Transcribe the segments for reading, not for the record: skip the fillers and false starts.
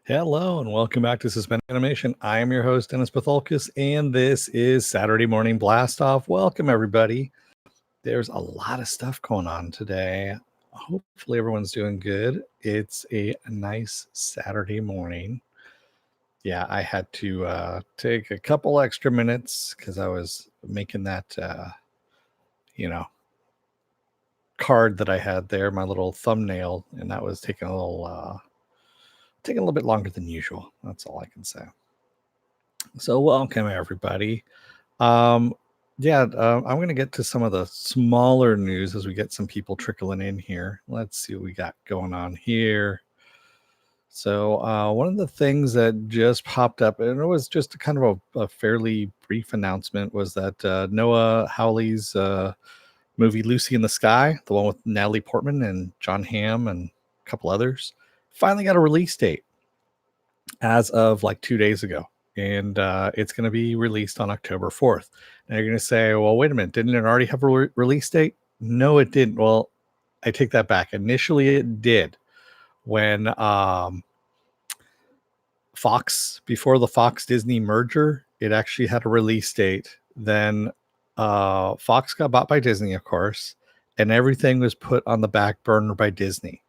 Hello and welcome back to Suspended Animation. I am your host, Dennis Patholkis, and this is Saturday Morning Blast Off. Welcome, everybody. There's a lot of stuff going on today. Hopefully, everyone's doing good. It's a nice Saturday morning. Yeah, I had to take a couple extra minutes because I was making that, card that I had there, my little thumbnail, and that was taking a little bit longer than usual. That's all I can say. So welcome everybody. I'm going to get to some of the smaller news as we get some people trickling in here. Let's see what we got going on here. So one of the things that just popped up, and it was just kind of a fairly brief announcement, was that Noah Hawley's movie Lucy in the Sky, the one with Natalie Portman and John Hamm and a couple others, finally got a release date as of like 2 days ago. And it's going to be released on October 4th. Now you're going to say, well, wait a minute, didn't it already have a release date? No, it didn't. Well, I take that back. Initially, it did when Fox, before the Fox Disney merger, it actually had a release date. Then Fox got bought by Disney, of course, and everything was put on the back burner by Disney.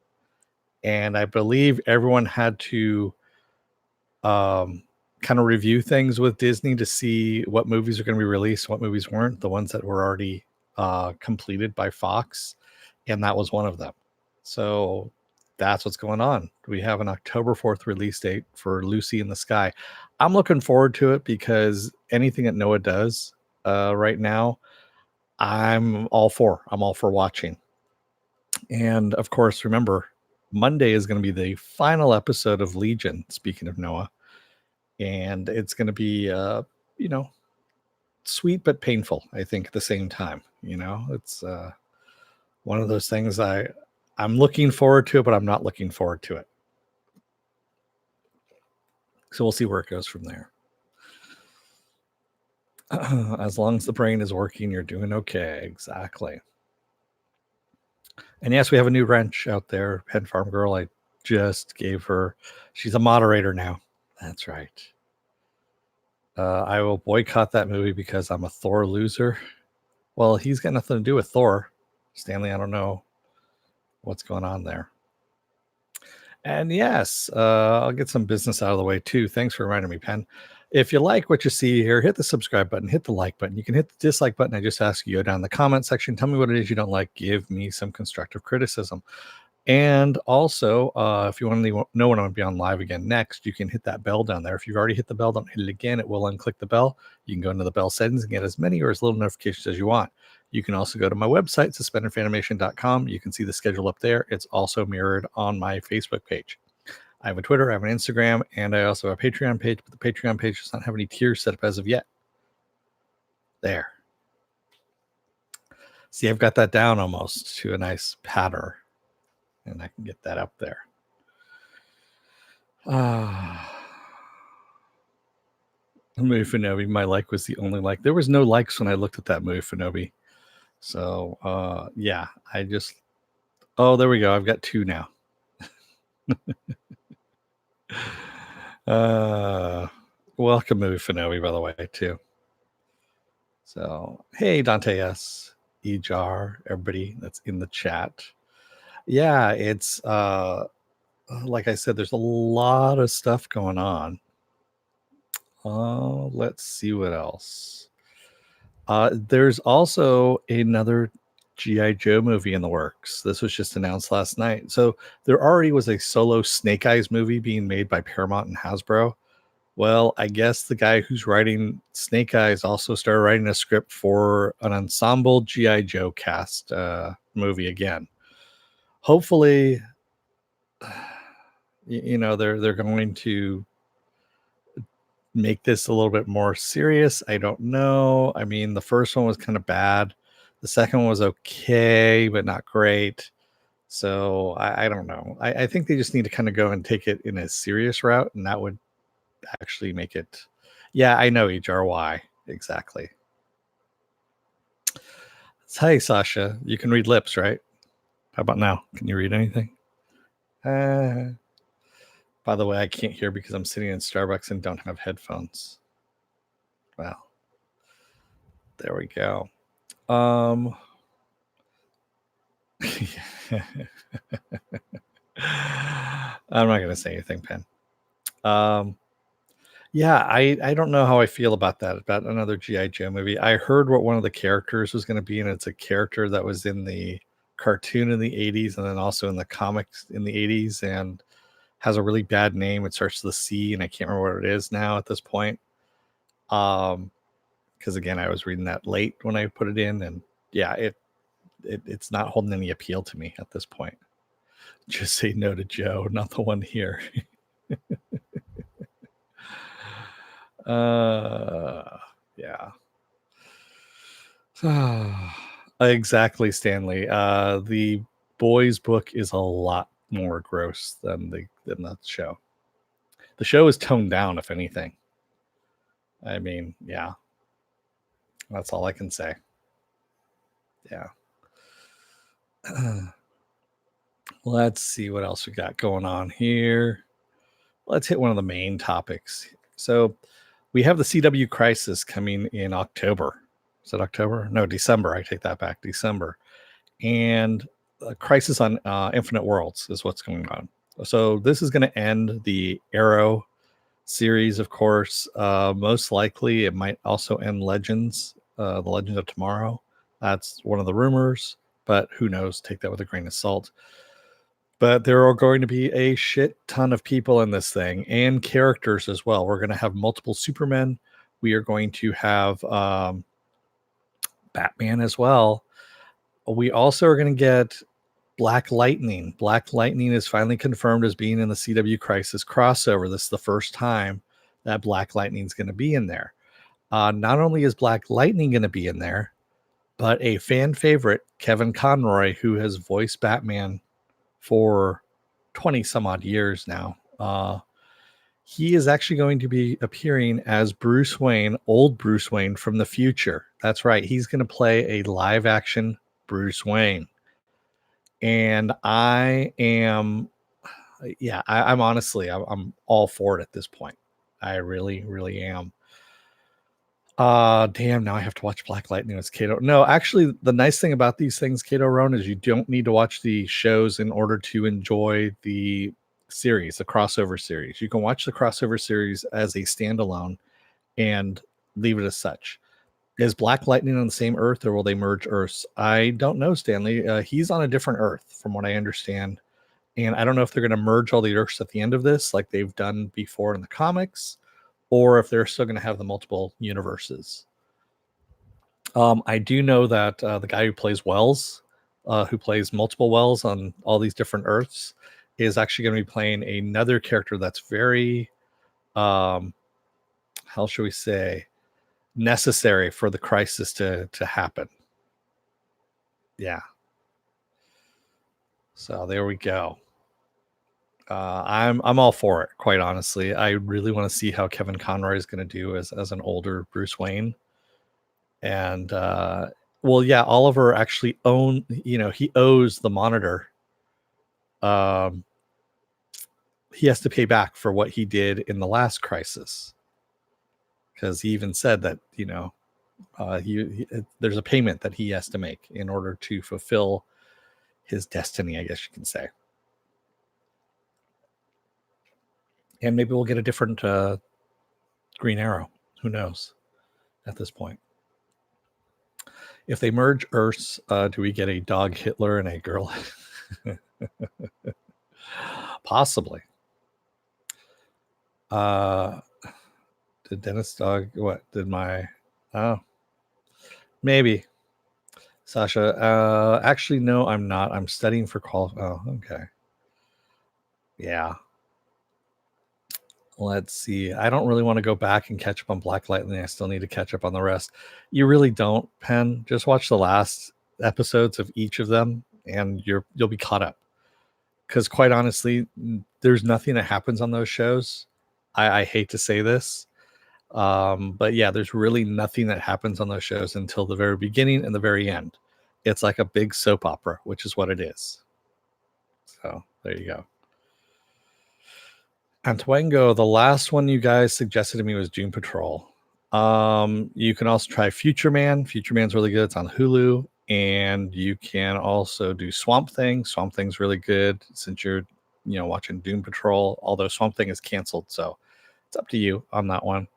And I believe everyone had to kind of review things with Disney to see what movies are going to be released, what movies weren't, the ones that were already completed by Fox, and that was one of them. So that's what's going on. We have an October 4th release date for Lucy in the Sky. I'm looking forward to it because anything that Noah does right now, I'm all for watching. And of course, remember, Monday is going to be the final episode of Legion, speaking of Noah. And it's going to be, sweet but painful, I think, at the same time. It's one of those things I'm looking forward to it, but I'm not looking forward to it. So we'll see where it goes from there. As long as the brain is working, you're doing okay. Exactly. And yes, we have a new wrench out there, Pen Farm Girl. I just gave her, she's a moderator now. That's right. I will boycott that movie because I'm a Thor loser. Well, he's got nothing to do with Thor. Stanley, I don't know what's going on there. And yes, I'll get some business out of the way too. Thanks for reminding me, Pen. If you like what you see here, hit the subscribe button, hit the like button. You can hit the dislike button. I just ask you go down in the comment section. Tell me what it is you don't like. Give me some constructive criticism. And also, if you want to know when I'm going to be on live again next, you can hit that bell down there. If you've already hit the bell, don't hit it again. It will unclick the bell. You can go into the bell settings and get as many or as little notifications as you want. You can also go to my website, suspendedfanimation.com. You can see the schedule up there. It's also mirrored on my Facebook page. I have a Twitter, I have an Instagram, and I also have a Patreon page, but the Patreon page does not have any tiers set up as of yet. There. See, I've got that down almost to a nice pattern. And I can get that up there. Movie Finobi, my like was the only like. There was no likes when I looked at that movie Finobi. So, yeah, I just... Oh, there we go. I've got 2 now. Welcome, Movie Finobi, by the way, too. So, hey, Dante S, Ejar, everybody that's in the chat. Yeah, it's like I said, there's a lot of stuff going on. Let's see what else. There's also another G.I. Joe movie in the works. This was just announced last night. So there already was a solo Snake Eyes movie being made by Paramount and Hasbro. Well, I guess the guy who's writing Snake Eyes also started writing a script for an ensemble G.I. Joe cast movie again. Hopefully, they're going to make this a little bit more serious. I don't know. I mean, the first one was kind of bad. The second one was okay, but not great. So I don't know. I think they just need to kind of go and take it in a serious route, and that would actually make it. Yeah, I know, HRY. Exactly. Hey, Sasha. You can read lips, right? How about now? Can you read anything? But By the way, I can't hear because I'm sitting in Starbucks and don't have headphones. Well, there we go. I'm not going to say anything, Pen. Yeah, I don't know how I feel about that, about another G.I. Joe movie. I heard what one of the characters was going to be, and it's a character that was in the cartoon in the 80s and then also in the comics in the 80s and has a really bad name. It starts with a C, and I can't remember what it is now at this point. Because again, I was reading that late when I put it in, and yeah, it's not holding any appeal to me at this point. Just say no to Joe, not the one here. Yeah. Exactly, Stanley. The boys' book is a lot more gross than the show. The show is toned down, if anything. I mean, yeah. That's all I can say. Yeah. Let's see what else we got going on here. Let's hit one of the main topics. So we have the CW Crisis coming in October. Is it October? No, December. I take that back. December. And Crisis on Infinite Worlds is what's going on. So this is going to end the Arrow series, of course. Most likely, it might also end Legends, the Legends of Tomorrow. That's one of the rumors, but who knows? Take that with a grain of salt. But there are going to be a shit ton of people in this thing and characters as well. We're going to have multiple Supermen. We are going to have Batman as well. We also are going to get Black Lightning. Black Lightning is finally confirmed as being in the CW Crisis crossover. This is the first time that Black Lightning is going to be in there. Not only is Black Lightning going to be in there, but a fan favorite, Kevin Conroy, who has voiced Batman for 20 some odd years now. He is actually going to be appearing as Bruce Wayne, old Bruce Wayne from the future. That's right. He's going to play a live action Bruce Wayne. And I am, yeah, I'm honestly, I'm all for it at this point. I really, really am. Damn, now I have to watch Black Lightning with Kato. No, actually, the nice thing about these things, Kato Roan, is you don't need to watch the shows in order to enjoy the series, the crossover series. You can watch the crossover series as a standalone and leave it as such. Is Black Lightning on the same Earth, or will they merge Earths? I don't know, Stanley. He's on a different Earth, from what I understand. And I don't know if they're going to merge all the Earths at the end of this, like they've done before in the comics, or if they're still going to have the multiple universes. I do know that the guy who plays Wells, who plays multiple Wells on all these different Earths, is actually going to be playing another character that's very, how shall we say, necessary for the crisis to happen. Yeah. So there we go. I'm all for it, quite honestly. I really want to see how Kevin Conroy is going to do as an older Bruce Wayne. And well, yeah, Oliver actually he owes the Monitor. He has to pay back for what he did in the last crisis, because he even said that there's a payment that he has to make in order to fulfill his destiny, I guess you can say. And maybe we'll get a different Green Arrow. Who knows at this point? If they merge Earths, do we get a dog Hitler and a girl? Possibly. Did Dennis Dog maybe. Sasha, actually, no, I'm not. I'm studying for call. Oh, okay. Yeah. Let's see. I don't really want to go back and catch up on Black Lightning. I still need to catch up on the rest. You really don't, Penn. Just watch the last episodes of each of them, and you'll be caught up. Because quite honestly, there's nothing that happens on those shows. I hate to say this, but yeah, there's really nothing that happens on those shows until the very beginning and the very end. It's like a big soap opera, which is what it is. So there you go. Antwango, the last one you guys suggested to me was Doom Patrol. You can also try Future Man. Future Man's really good. It's on Hulu. And you can also do Swamp Thing. Swamp Thing's really good since you're, watching Doom Patrol. Although Swamp Thing is canceled, so it's up to you on that one.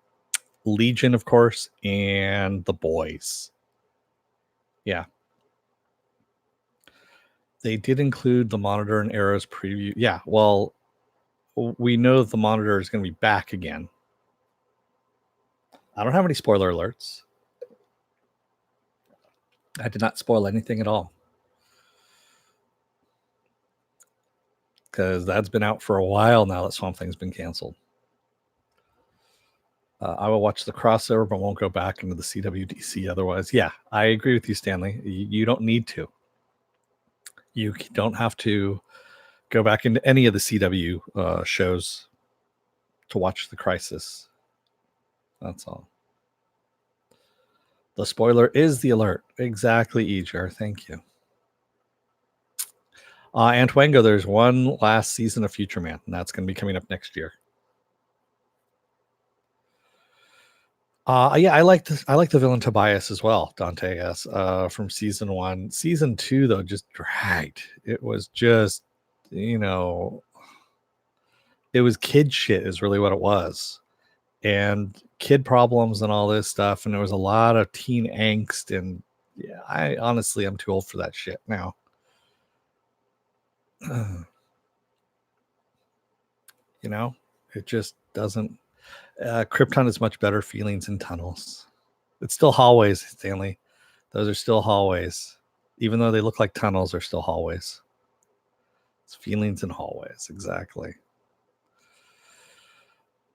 Legion, of course, and The Boys. Yeah. They did include the Monitor and Arrow's preview. Yeah, well, we know that the Monitor is going to be back again. I don't have any spoiler alerts. I did not spoil anything at all. Because that's been out for a while now that Swamp Thing's been canceled. I will watch the crossover, but won't go back into the CWDC otherwise. Yeah, I agree with you, Stanley. You don't need to. You don't have to go back into any of the CW shows to watch The Crisis. That's all. The spoiler is the alert. Exactly, Ejar. Thank you. Antwango, there's one last season of Future Man, and that's going to be coming up next year. Yeah, I like the villain Tobias as well, Dante S. From season 1. Season 2, though, just dragged. It was just, it was kid shit is really what it was. And kid problems and all this stuff. And there was a lot of teen angst. And yeah, I'm too old for that shit now. It just doesn't. Krypton is much better feelings in tunnels. It's still hallways, Stanley. Those are still hallways. Even though they look like tunnels, they're still hallways. It's feelings in hallways, exactly.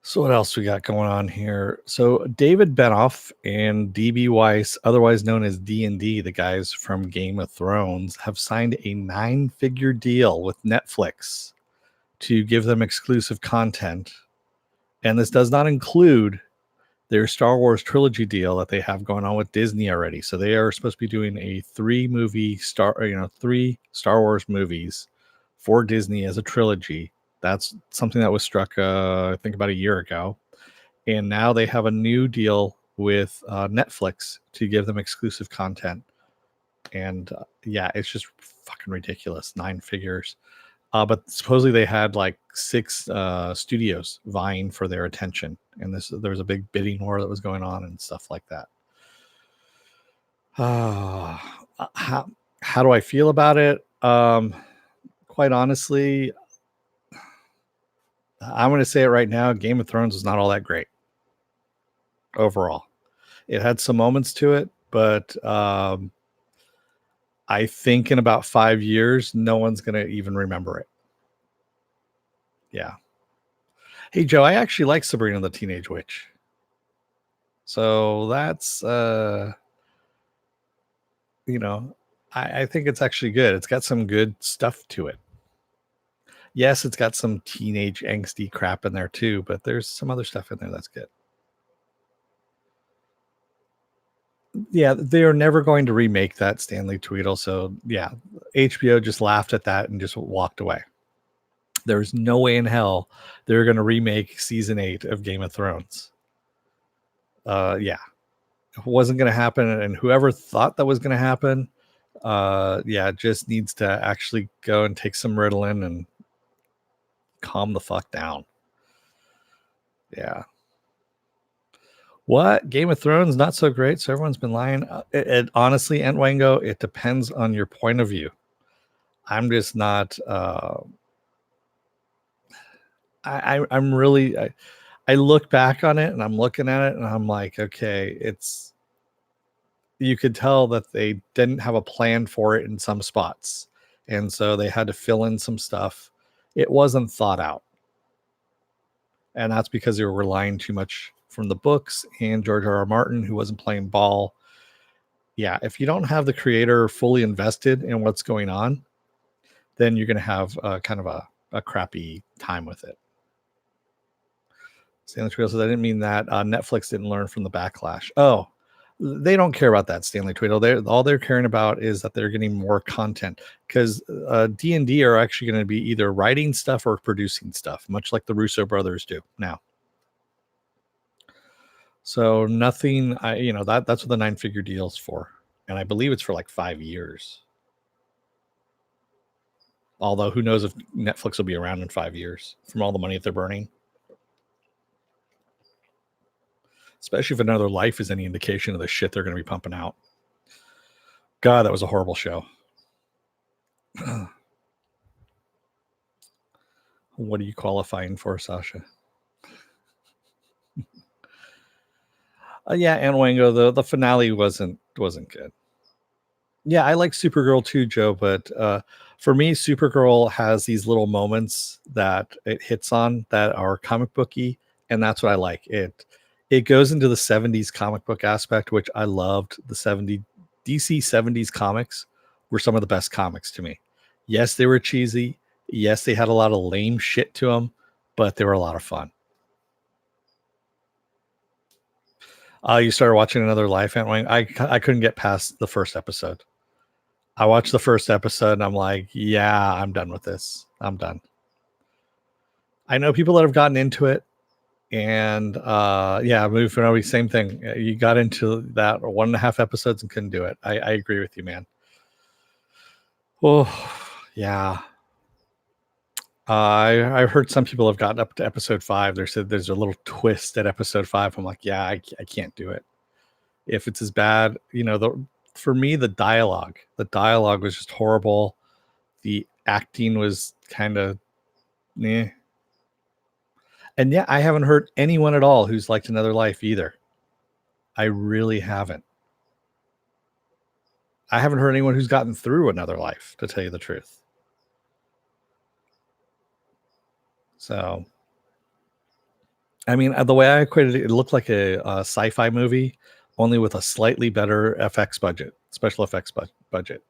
So what else we got going on here? So David Benoff and DB Weiss, otherwise known as D&D, the guys from Game of Thrones, have signed a 9-figure deal with Netflix to give them exclusive content. And this does not include their Star Wars trilogy deal that they have going on with Disney already. So they are supposed to be doing a 3 Star Wars movies for Disney as a trilogy. That's something that was struck, I think, about a year ago. And now they have a new deal with Netflix to give them exclusive content. And yeah, it's just fucking ridiculous. 9 figures. But supposedly they had like 6 studios vying for their attention. And there was a big bidding war that was going on and stuff like that. How do I feel about it? Quite honestly, I'm going to say it right now. Game of Thrones is not all that great overall. It had some moments to it, but I think in about 5 years, no one's going to even remember it. Yeah. Hey, Joe, I actually like Sabrina the Teenage Witch. So that's, I think it's actually good. It's got some good stuff to it. Yes, it's got some teenage angsty crap in there too, but there's some other stuff in there that's good. Yeah, they are never going to remake that, Stanley Tweedle. So yeah, HBO just laughed at that and just walked away. There's no way in hell they're going to remake season 8 of Game of Thrones. Yeah, it wasn't going to happen. And whoever thought that was going to happen, just needs to actually go and take some Ritalin and calm the fuck down. Yeah. What? Game of Thrones not so great, so everyone's been lying. It honestly, Entwango, it depends on your point of view. I'm just not. I'm really. I look back on it and I'm looking at it and I'm like, okay, it's. You could tell that they didn't have a plan for it in some spots, and so they had to fill in some stuff. It wasn't thought out, and that's because they were relying too much from the books and George R.R. Martin, who wasn't playing ball. Yeah, if you don't have the creator fully invested in what's going on, then you're going to have kind of a crappy time with it. Stanley Trio says, I didn't mean that. Netflix didn't learn from the backlash. Oh, They don't care about that, Stanley Tweedle. All they're caring about is that they're getting more content, because D&D are actually going to be either writing stuff or producing stuff, much like the Russo brothers do now. So nothing, that's what the 9-figure deal's for. And I believe it's for like 5 years. Although who knows if Netflix will be around in 5 years from all the money that they're burning. Especially if Another Life is any indication of the shit they're going to be pumping out. God, that was a horrible show. What are you qualifying for, Sasha? Yeah, Anne Wango, the finale wasn't good. Yeah, I like Supergirl too, Joe, but for me, Supergirl has these little moments that it hits on that are comic booky, and that's what I like. It goes into the 70s comic book aspect, which I loved. The DC 70s comics were some of the best comics to me. Yes, they were cheesy. Yes, they had a lot of lame shit to them, but they were a lot of fun. You started watching Another Life, Aunt Wayne. I couldn't get past the first episode. I watched the first episode and I'm like, yeah, I'm done with this. I'm done. I know people that have gotten into it, and Movie Finale, same thing. You got into that 1.5 episodes and couldn't do it. I agree with you, man. Oh, yeah. I've heard some people have gotten up to episode 5. They said there's a little twist at episode 5. I'm like, yeah, I can't do it. If it's as bad, for me, the dialogue was just horrible. The acting was kind of, eh. And yeah, I haven't heard anyone at all who's liked Another Life either. I really haven't. I haven't heard anyone who's gotten through Another Life, to tell you the truth. So, I mean, the way I equated it, it looked like a sci-fi movie, only with a slightly better FX budget, special effects budget.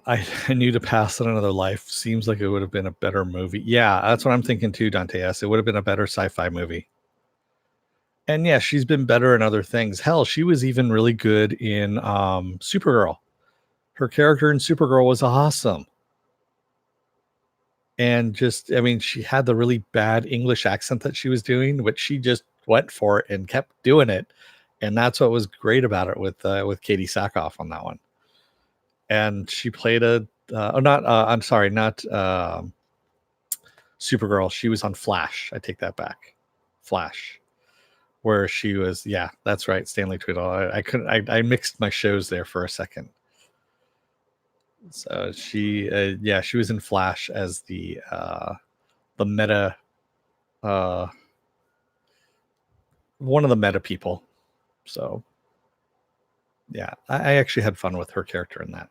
I knew To Pass on Another Life seems like it would have been a better movie. Yeah, that's what I'm thinking too, Dante S. It would have been a better sci-fi movie. And yeah, she's been better in other things. Hell, she was even really good in Supergirl. Her character in Supergirl was awesome. And just, I mean, she had the really bad English accent that she was doing, but she just went for it and kept doing it. And that's what was great about it with Katie Sackhoff on that one. And she played not Supergirl. She was on Flash. I take that back. Flash. Where she was, yeah, that's right, Stanley Tweedle. I mixed my shows there for a second. So she was in Flash as the meta, one of the meta people. So yeah, I actually had fun with her character in that.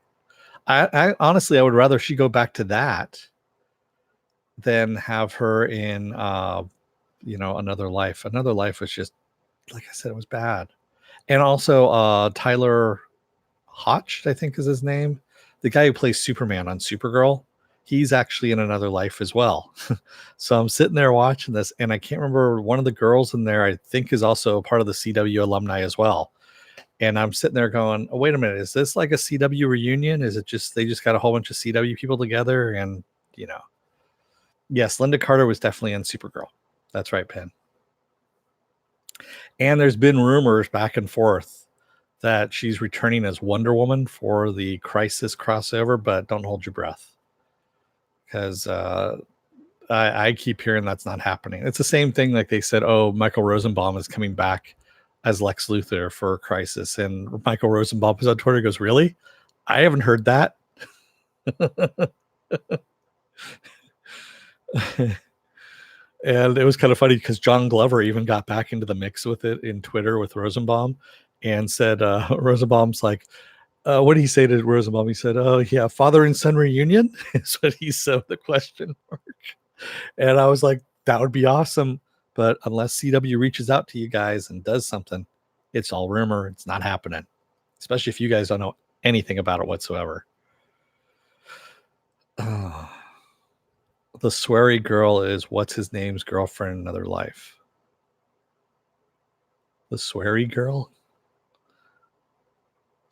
I honestly, I would rather she go back to that than have her in Another Life. Another Life was just, like I said, it was bad. And also Tyler Hotch, I think is his name, the guy who plays Superman on Supergirl. He's actually in Another Life as well. So I'm sitting there watching this, and I can't remember, one of the girls in there I think is also part of the CW alumni as well. And I'm sitting there going, oh, wait a minute, is this like a CW reunion? Is it just they just got a whole bunch of CW people together? And yes, Linda Carter was definitely in Supergirl. That's right, Penn. And there's been rumors back and forth that she's returning as Wonder Woman for the Crisis crossover, but don't hold your breath, because I keep hearing that's not happening. It's the same thing like they said, oh, Michael Rosenbaum is coming back as Lex Luthor for Crisis, and Michael Rosenbaum was on Twitter, goes, really? I haven't heard that. And it was kind of funny because John Glover even got back into the mix with it in Twitter with Rosenbaum, and said, Rosenbaum's like, what did he say to Rosenbaum? He said, oh yeah, father and son reunion is what he said with the question mark. And I was like, that would be awesome. But unless CW reaches out to you guys and does something, it's all rumor. It's not happening, especially if you guys don't know anything about it whatsoever. The sweary girl is what's his name's girlfriend in Another Life. The sweary girl?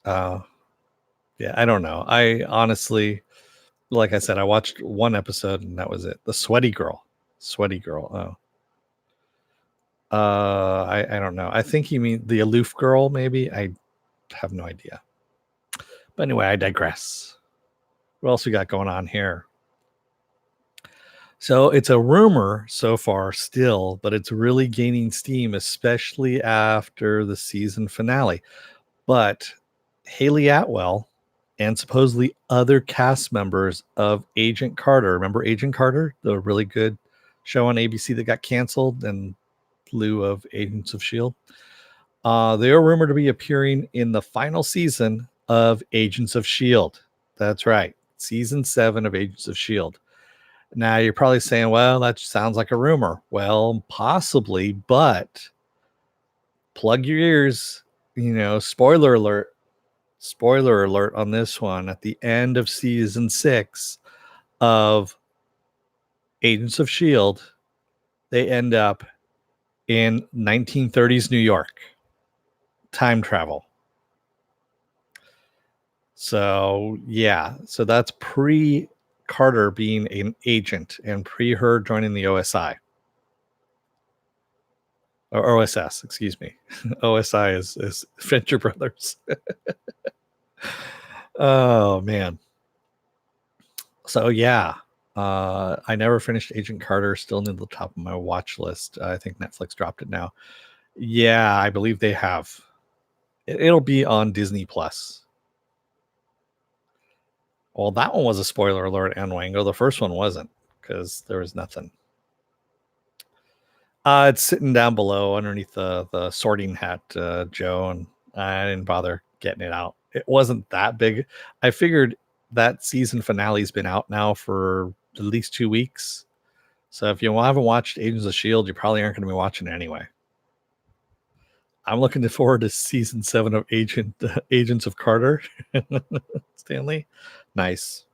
Yeah, I don't know. I honestly, like I said, I watched one episode and that was it. The sweaty girl. Sweaty girl. Oh. I don't know. I think you mean the aloof girl, maybe. I have no idea. But anyway, I digress. What else we got going on here? So it's a rumor so far still, but it's really gaining steam, especially after the season finale. But Haley Atwell and supposedly other cast members of Agent Carter. Remember Agent Carter, the really good show on ABC that got canceled in lieu of Agents of S.H.I.E.L.D.? They are rumored to be appearing in the final season of Agents of S.H.I.E.L.D. That's right. Season 7 of Agents of S.H.I.E.L.D. Now you're probably saying, well, that sounds like a rumor. Well, possibly, but plug your ears. Spoiler alert. Spoiler alert on this one. At the end of season 6 of Agents of S.H.I.E.L.D., they end up in 1930s New York. Time travel. So, yeah. So that's pre Carter being an agent and pre her joining the OSI. Or OSS, excuse me. OSI is Venture Brothers. Oh, man. So, yeah. I never finished Agent Carter, still near the top of my watch list. I think Netflix dropped it now. Yeah, I believe they have. It'll be on Disney Plus. Well, that one was a spoiler alert, and Wango. The first one wasn't because there was nothing. It's sitting down below underneath the sorting hat, Joe, and I didn't bother getting it out. It wasn't that big. I figured that season finale's been out now for at least 2 weeks. So if you haven't watched Agents of S.H.I.E.L.D., you probably aren't going to be watching it anyway. I'm looking forward to season 7 of Agents of Carter. Stanley, nice.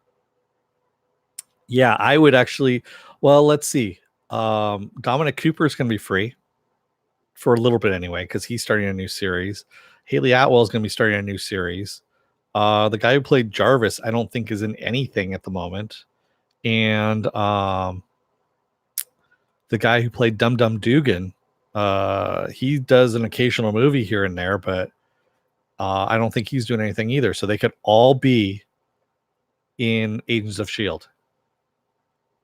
Yeah, I would actually. Well, let's see. Dominic Cooper is going to be free for a little bit anyway, because he's starting a new series. Haley Atwell is going to be starting a new series. The guy who played Jarvis, I don't think is in anything at the moment. And the guy who played Dum Dum Dugan, he does an occasional movie here and there, but I don't think he's doing anything either. So they could all be in Agents of S.H.I.E.L.D.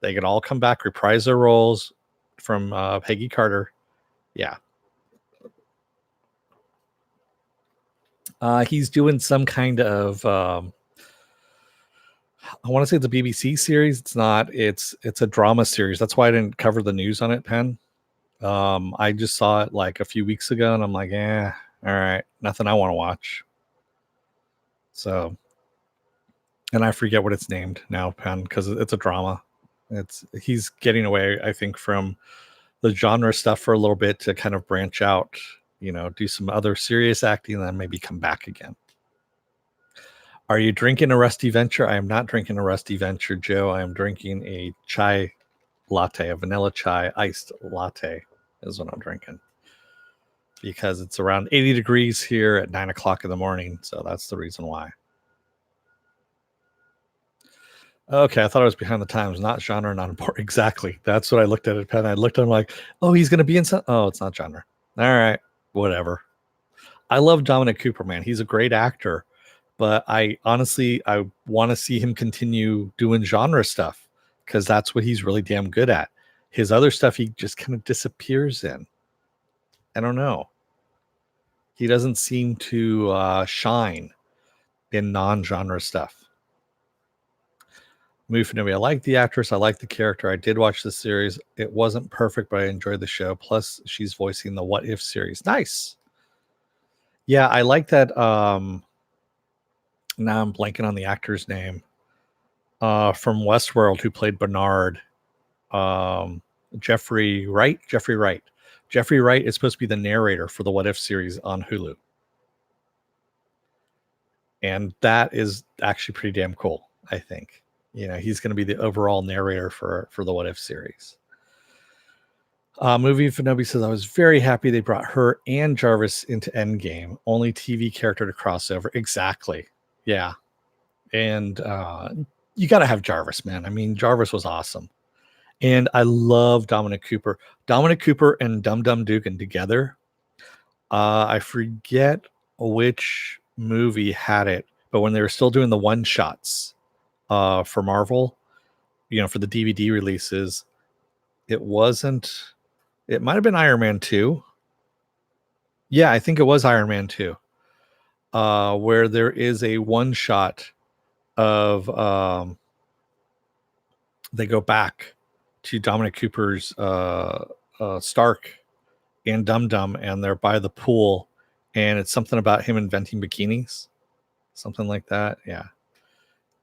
They could all come back, reprise their roles from Peggy Carter. Yeah. He's doing some kind of I want to say it's a BBC series. It's not. It's a drama series. That's why I didn't cover the news on it, Penn. I just saw it like a few weeks ago, and I'm like, all right, nothing I want to watch. So, and I forget what it's named now, Penn, because it's a drama. He's getting away, I think, from the genre stuff for a little bit to kind of branch out, do some other serious acting, and then maybe come back again. Are you drinking a Rusty Venture? I am not drinking a Rusty Venture, Joe. I am drinking a chai latte, a vanilla chai iced latte is what I'm drinking. Because it's around 80 degrees here at 9 o'clock in the morning. So that's the reason why. Okay, I thought I was behind the times. Not genre, not important. Exactly. That's what I looked at it, Penn. I looked at him like, oh, he's going to be in some. Oh, it's not genre. All right, whatever. I love Dominic Cooper, man. He's a great actor. But I honestly want to see him continue doing genre stuff because that's what he's really damn good at. His other stuff, he just kind of disappears in. I don't know. He doesn't seem to shine in non-genre stuff. Movie, I like the actress. I like the character. I did watch the series. It wasn't perfect, but I enjoyed the show. Plus, she's voicing the What If series. Nice. Yeah, I like that. Now I'm blanking on the actor's name. From Westworld, who played Bernard. Jeffrey Wright. Jeffrey Wright is supposed to be the narrator for the What If series on Hulu. And that is actually pretty damn cool, I think. He's going to be the overall narrator for the What If series. Movie Fanobi says, I was very happy they brought her and Jarvis into Endgame. Only TV character to cross over. Exactly. Yeah. And you got to have Jarvis, man. I mean, Jarvis was awesome. And I love Dominic Cooper. Dominic Cooper and Dum Dum Dugan together. I forget which movie had it, but when they were still doing the one shots for Marvel, for the DVD releases, it might have been Iron Man 2. Yeah, I think it was Iron Man 2, where there is a one shot of they go back to Dominic Cooper's Stark and Dum Dum, and they're by the pool, and it's something about him inventing bikinis, something like that. Yeah,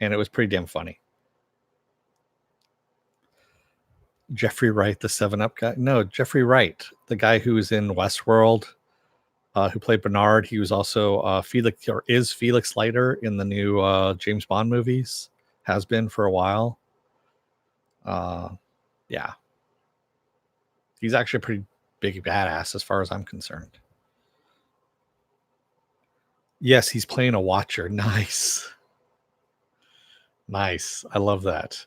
and it was pretty damn funny. Jeffrey Wright, the 7-Up guy? No, Jeffrey Wright, the guy who was in Westworld, who played Bernard. He was also Felix, or is Felix Leiter in the new James Bond movies. Has been for a while. Yeah. He's actually a pretty big badass as far as I'm concerned. Yes, he's playing a Watcher. Nice. Nice. I love that.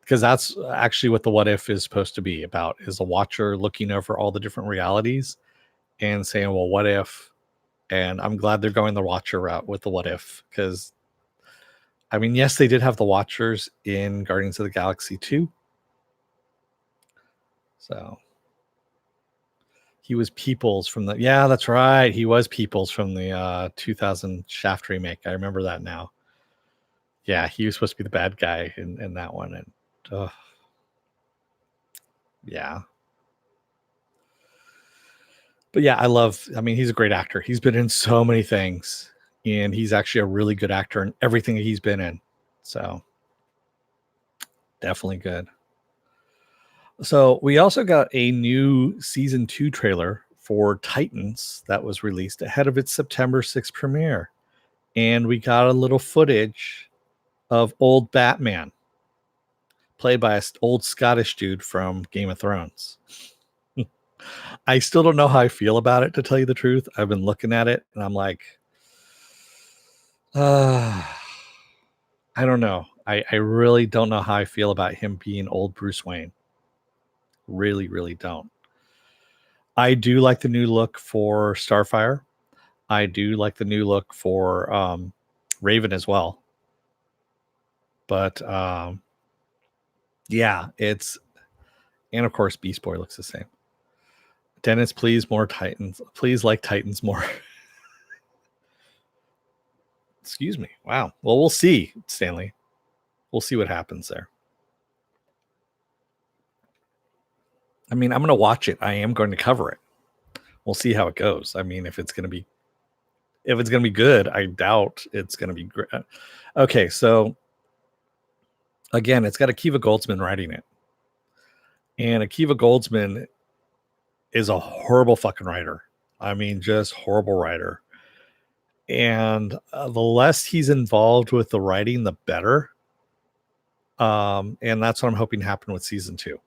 Because that's actually what the What If is supposed to be about, is a Watcher looking over all the different realities and saying, well, what if? And I'm glad they're going the Watcher route with the What If, because I mean, yes, they did have the Watchers in Guardians of the Galaxy 2. So he was Peoples from the, yeah, that's right. He was Peoples from the 2000 Shaft remake. I remember that now. Yeah, he was supposed to be the bad guy in that one. And yeah. But yeah, I mean, he's a great actor. He's been in so many things, and he's actually a really good actor in everything that he's been in. So definitely good. So we also got a new season 2 trailer for Titans that was released ahead of its September 6th premiere. And we got a little footage of old Batman, played by an old Scottish dude from Game of Thrones. I still don't know how I feel about it, to tell you the truth. I've been looking at it and I'm like, I don't know. I really don't know how I feel about him being old Bruce Wayne. Really, really don't. I do like the new look for Starfire. I do like the new look for Raven as well. But yeah, and of course Beast Boy looks the same. Dennis, please more Titans. Please like Titans more. Excuse me. Wow. Well, we'll see, Stanley. We'll see what happens there. I mean, I'm going to watch it. I am going to cover it. We'll see how it goes. I mean, if it's going to be good, I doubt it's going to be great. Okay, so again, it's got Akiva Goldsman writing it. And Akiva Goldsman is a horrible fucking writer. I mean, just horrible writer. And the less he's involved with the writing, the better. And that's what I'm hoping to happen with season 2.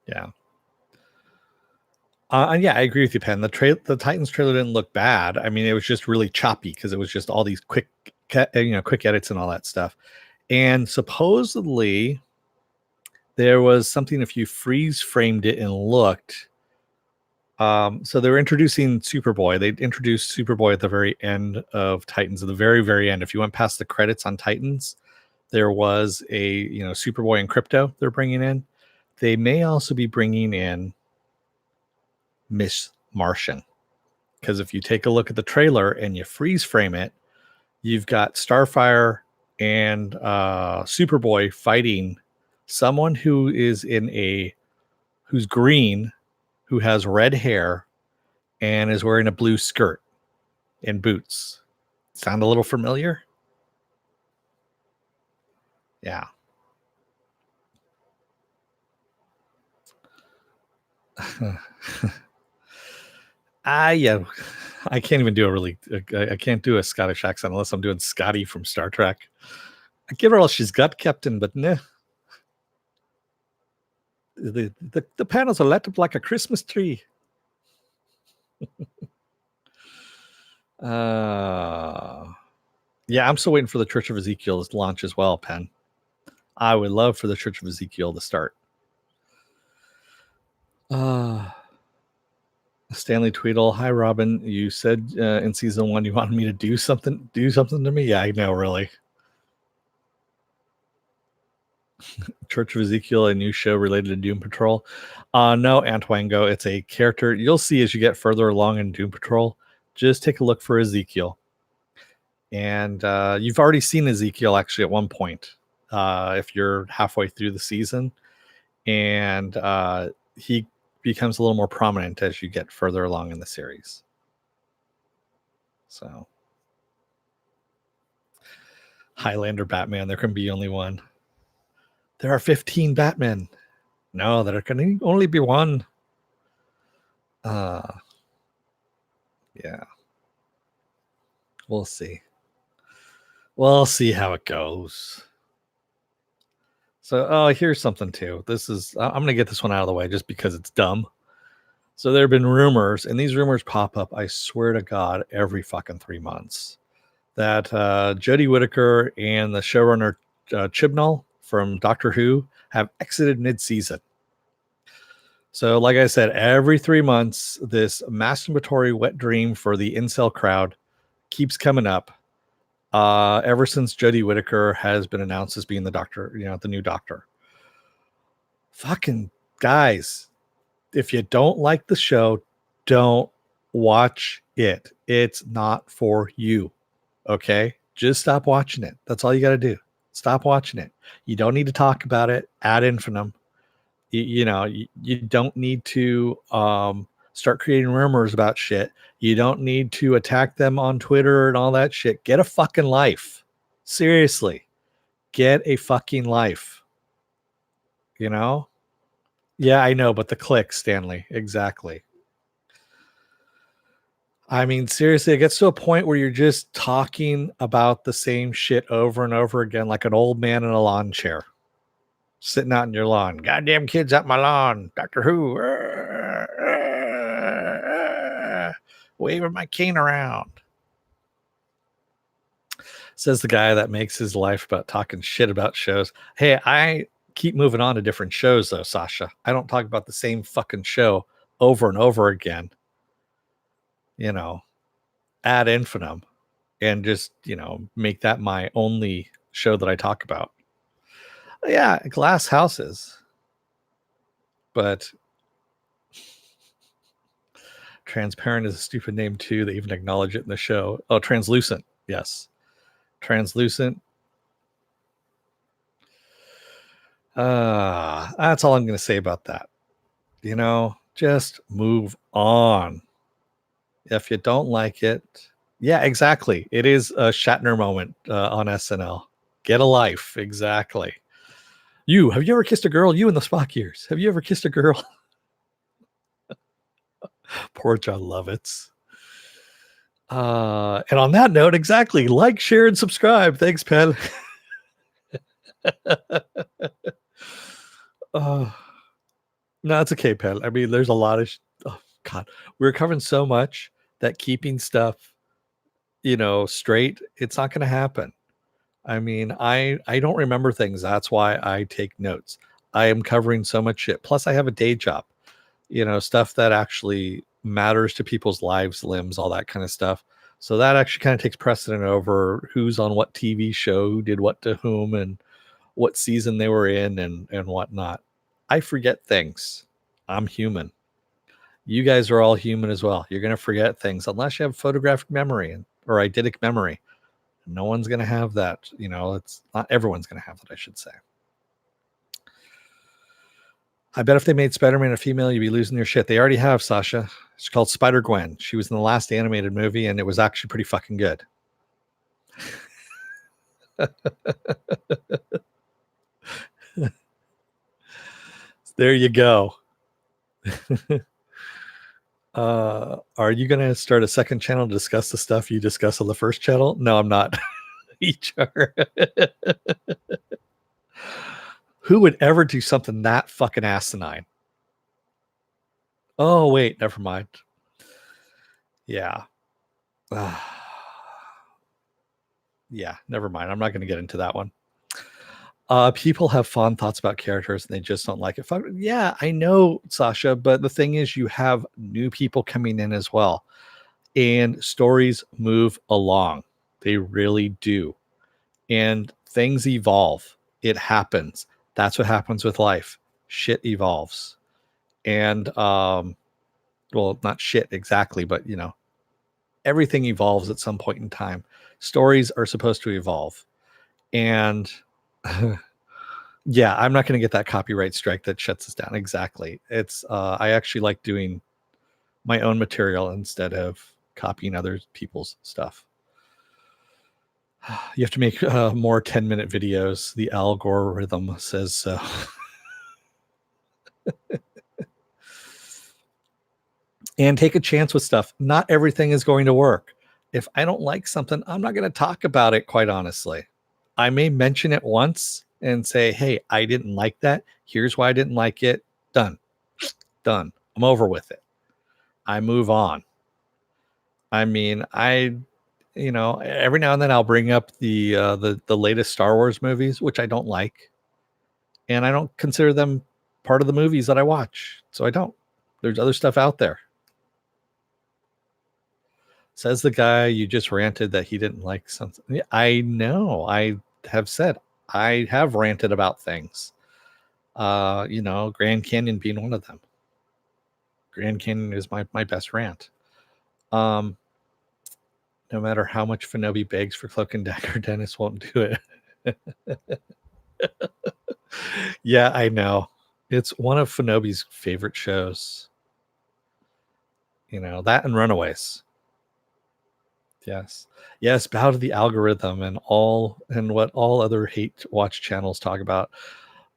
Yeah. And yeah, I agree with you, Penn. The Titans trailer didn't look bad. I mean, it was just really choppy because it was just all these quick edits and all that stuff. And supposedly there was something, if you freeze framed it and looked. So they were introducing Superboy. They introduced Superboy at the very end of Titans, at the very, very end. If you went past the credits on Titans, there was a Superboy and Crypto they're bringing in. They may also be bringing in Miss Martian, because if you take a look at the trailer and you freeze frame it, you've got Starfire and Superboy fighting someone who is who's green, who has red hair and is wearing a blue skirt and boots. Sound a little familiar? Yeah. Yeah. I can't even do I can't do a Scottish accent unless I'm doing Scotty from Star Trek. I give her all she's got, Captain, but nah. The panels are lit up like a Christmas tree. Yeah, I'm still waiting for the Church of Ezekiel to launch as well, Penn. I would love for the Church of Ezekiel to start. Stanley Tweedle, hi Robin. You said in season 1 you wanted me to do something to me. Yeah, I know, really. Church of Ezekiel, a new show related to Doom Patrol. No, Antwango, it's a character you'll see as you get further along in Doom Patrol. Just take a look for Ezekiel. And you've already seen Ezekiel actually at one point, if you're halfway through the season. And he becomes a little more prominent as you get further along in the series. So, Highlander Batman, there can be only one. There are 15 Batmen. No, there can only be one. Yeah. We'll see. We'll see how it goes. So, here's something too. This is, I'm going to get this one out of the way just because it's dumb. So there have been rumors, and these rumors pop up, I swear to God, every fucking 3 months, that Jodie Whittaker and the showrunner Chibnall from Doctor Who have exited mid-season. So, like I said, every 3 months, this masturbatory wet dream for the incel crowd keeps coming up. Ever since Jodie Whittaker has been announced as being the Doctor, the new Doctor. Fucking guys, if you don't like the show, don't watch it. It's not for you. Okay? Just stop watching it. That's all you got to do. Stop watching it. You don't need to talk about it ad infinitum. You don't need to start creating rumors about shit. You don't need to attack them on Twitter and all that shit. Get a fucking life. Seriously. Get a fucking life. Yeah, I know, but the clicks, Stanley. Exactly. I mean, seriously, it gets to a point where you're just talking about the same shit over and over again, like an old man in a lawn chair, sitting out in your lawn. Goddamn kids out my lawn. Doctor Who. Waving my cane around. Says the guy that makes his life about talking shit about shows. Hey, I keep moving on to different shows though, Sasha. I don't talk about the same fucking show over and over again, ad infinitum, and just, make that my only show that I talk about. Yeah, Glass Houses. But Transparent is a stupid name too. They even acknowledge it in the show. Oh, Translucent. Yes. Translucent. That's all I'm going to say about that. Just move on. If you don't like it, yeah, exactly. It is a Shatner moment on SNL. Get a life. Exactly. Have you ever kissed a girl? You and the Spock years. Have you ever kissed a girl? Poor John Lovitz. And on that note, exactly. Like, share, and subscribe. Thanks, Pen. No, it's okay, Pen. I mean, there's a lot of God, we're covering so much that keeping stuff, straight, it's not going to happen. I mean, I don't remember things. That's why I take notes. I am covering so much shit. Plus, I have a day job, stuff that actually matters to people's lives, limbs, all that kind of stuff. So that actually kind of takes precedent over who's on what TV show, who did what to whom, and what season they were in, and whatnot. I forget things. I'm human. You guys are all human as well. You're going to forget things unless you have photographic memory or eidetic memory. No one's going to have that. It's not everyone's going to have that, I should say. I bet if they made Spider-Man a female, you'd be losing your shit. They already have, Sasha. She's called Spider-Gwen. She was in the last animated movie, and it was actually pretty fucking good. There you go. Are you going to start a second channel to discuss the stuff you discuss on the first channel? No, I'm not. HR. Who would ever do something that fucking asinine? Oh, wait, never mind. Yeah. Yeah, never mind. I'm not going to get into that one. People have fond thoughts about characters and they just don't like it. Yeah, I know, Sasha, but the thing is, you have new people coming in as well, and stories move along. They really do. And things evolve. It happens. That's what happens with life. Shit evolves. And, well, not shit exactly, but, you know, everything evolves at some point in time. Stories are supposed to evolve. And yeah, I'm not going to get that copyright strike that shuts us down. Exactly. It's I actually like doing my own material instead of copying other people's stuff. You have to make more 10-minute videos. The algorithm says so. And take a chance with stuff. Not everything is going to work. If I don't like something, I'm not going to talk about it, quite honestly. I may mention it once and say, hey, I didn't like that. Here's why I didn't like it. Done. Done. I'm over with it. I move on. I mean, you know, every now and then I'll bring up the latest Star Wars movies, which I don't like, and I don't consider them part of the movies that I watch. So I don't. There's other stuff out there. Says the guy you just ranted that he didn't like something. Yeah, I know. I have said I have ranted about things. You know, Grand Canyon being one of them. Grand Canyon is my best rant. No matter how much Fanobi begs for Cloak and Dagger, Dennis won't do it. Yeah, I know. It's one of Fanobi's favorite shows. You know, that and Runaways. Yes. Yes, bow to the algorithm and what all other hate watch channels talk about.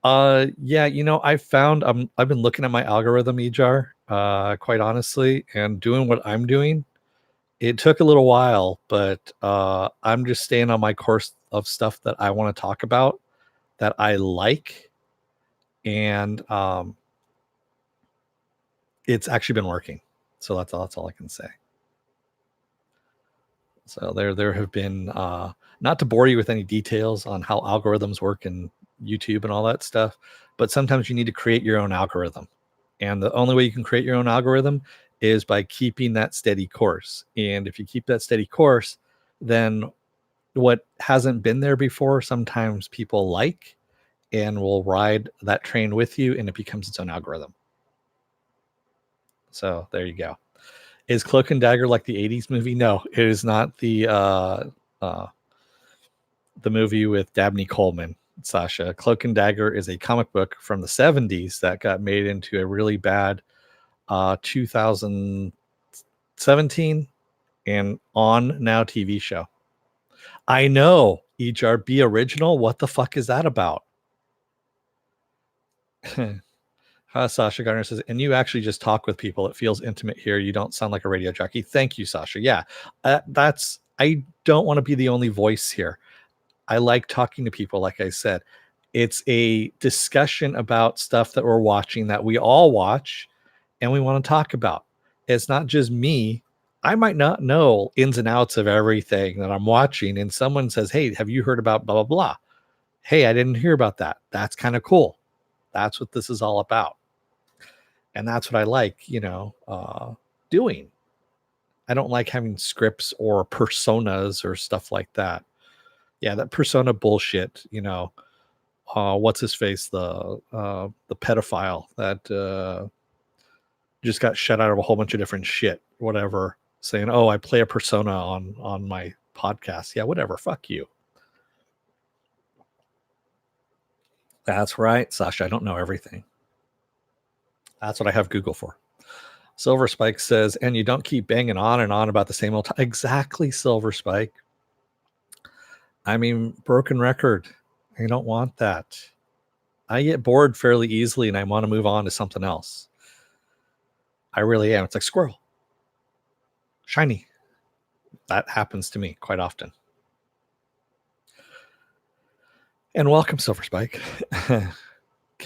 Yeah, you know, I've been looking at my algorithm, Ejar, quite honestly, and doing what I'm doing. It took a little while, but I'm just staying on my course of stuff that I want to talk about, that I like, and it's actually been working. So that's all I can say. So there have been not to bore you with any details on how algorithms work in YouTube and all that stuff, but sometimes you need to create your own algorithm. And the only way you can create your own algorithm is by keeping that steady course. And if you keep that steady course, then what hasn't been there before, sometimes people like and will ride that train with you, and it becomes its own algorithm. So there you go. Is Cloak and Dagger like the 80s movie? No, it is not the movie with Dabney Coleman, Sasha. Cloak and Dagger is a comic book from the 70s that got made into a really bad 2017 and on now TV show. I know, EJRB original. What the fuck is that about? Sasha Garner says, and you actually just talk with people. It feels intimate here. You don't sound like a radio jockey. Thank you, Sasha. Yeah, I don't want to be the only voice here. I like talking to people. Like I said, it's a discussion about stuff that we're watching that we all watch and we want to talk about. It's not just me. I might not know ins and outs of everything that I'm watching. And someone says, hey, have you heard about blah, blah, blah? Hey, I didn't hear about that. That's kind of cool. That's what this is all about. And that's what I like, you know, doing. I don't like having scripts or personas or stuff like that. Yeah, that persona bullshit, you know. What's his face? The pedophile that just got shut out of a whole bunch of different shit, whatever, saying, oh, I play a persona on my podcast. Yeah, whatever. Fuck you. That's right, Sasha. I don't know everything. That's what I have Google for. Silver Spike says, and you don't keep banging on and on about the same old time. Exactly, Silver Spike. I mean, broken record. I don't want that. I get bored fairly easily and I want to move on to something else. I really am. It's like squirrel. Shiny. That happens to me quite often. And welcome, Silver Spike.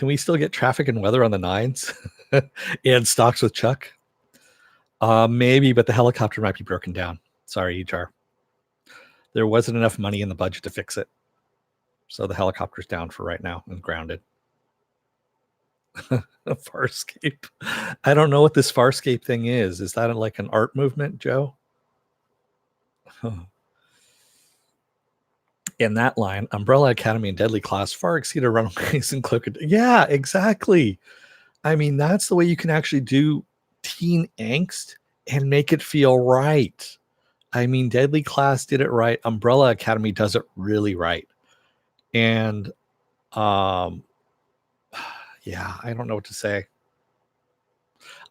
Can we still get traffic and weather on the nines and stocks with Chuck? Maybe, but the helicopter might be broken down. Sorry, HR. There wasn't enough money in the budget to fix it. So the helicopter's down for right now and grounded. Farscape. I don't know what this Farscape thing is. Is that like an art movement, Joe? In that line, Umbrella Academy and Deadly Class far exceeded Runaways and Cloak and Dagger. Yeah, exactly. I mean, that's the way you can actually do teen angst and make it feel right. I mean, Deadly Class did it right. Umbrella Academy does it really right. And yeah, I don't know what to say.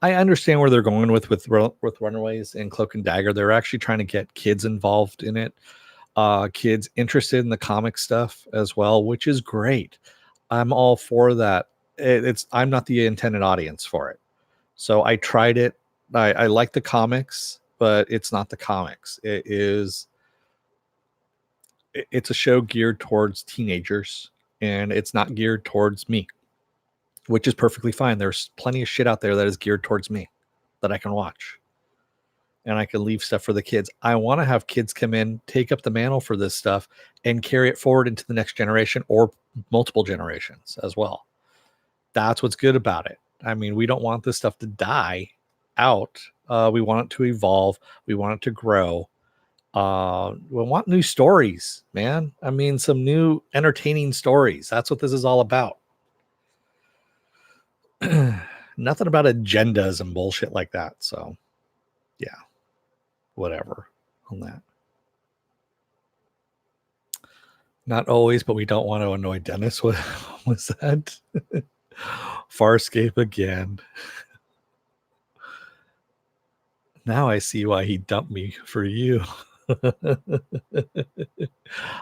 I understand where they're going with Runaways and Cloak and Dagger. They're actually trying to get kids involved in it, kids interested in the comic stuff as well, which is great. I'm all for that. I'm not the intended audience for it, so I tried it. I like the comics, but it's not the comics. It's a show geared towards teenagers, and it's not geared towards me, which is perfectly fine. There's plenty of shit out there that is geared towards me that I can watch, and I can leave stuff for the kids. I want to have kids come in, take up the mantle for this stuff, and carry it forward into the next generation or multiple generations as well. That's what's good about it. I mean, we don't want this stuff to die out. We want it to evolve. We want it to grow. We want new stories, man. I mean, some new entertaining stories. That's what this is all about. Nothing about agendas and bullshit like that. So, yeah, whatever on that. Not always, but we don't want to annoy Dennis. What was that? Farscape again. Now I see why he dumped me for you.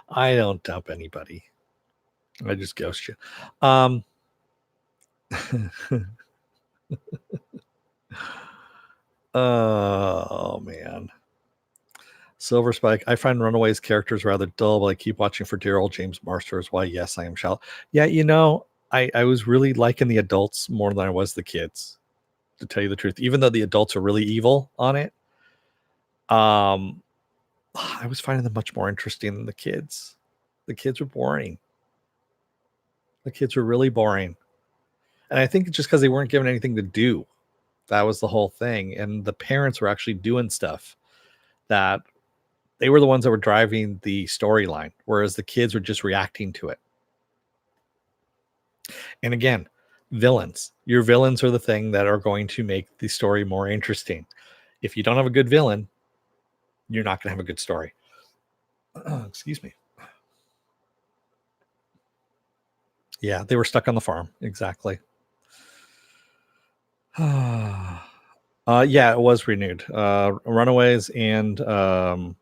I don't dump anybody. I just ghost you. Oh man. Silver Spike. I find Runaways characters rather dull, but I keep watching for dear old James Marsters. Why, yes, I am shallow. Yeah, you know, I was really liking the adults more than I was the kids, to tell you the truth. Even though the adults are really evil on it, I was finding them much more interesting than the kids. The kids were boring. The kids were really boring. And I think it's just because they weren't given anything to do. That was the whole thing. And the parents were actually doing stuff that they were the ones that were driving the storyline, whereas the kids were just reacting to it. And again, villains. Your villains are the thing that are going to make the story more interesting. If you don't have a good villain, you're not going to have a good story. Excuse me. Yeah, they were stuck on the farm. Exactly. Yeah, it was renewed. Runaways and Cloak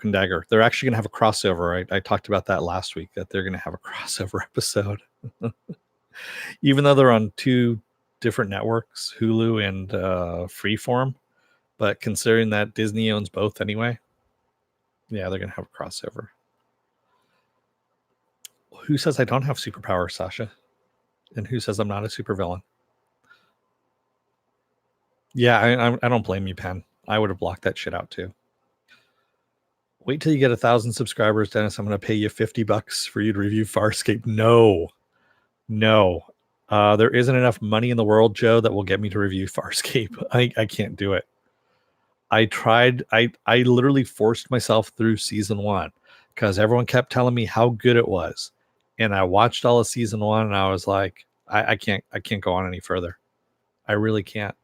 and Dagger. They're actually going to have a crossover. I talked about that last week, that they're going to have a crossover episode. Even though they're on two different networks, Hulu and Freeform, but considering that Disney owns both anyway, yeah, they're going to have a crossover. Who says I don't have superpowers, Sasha? And who says I'm not a supervillain? Yeah, I don't blame you, Pen. I would have blocked that shit out too. Wait till you get 1,000 subscribers, Dennis. I'm going to pay you $50 for you to review Farscape. No. There isn't enough money in the world, Joe, that will get me to review Farscape. I can't do it. I tried. I literally forced myself through season 1 because everyone kept telling me how good it was. And I watched all of season 1 and I was like, I can't go on any further. I really can't.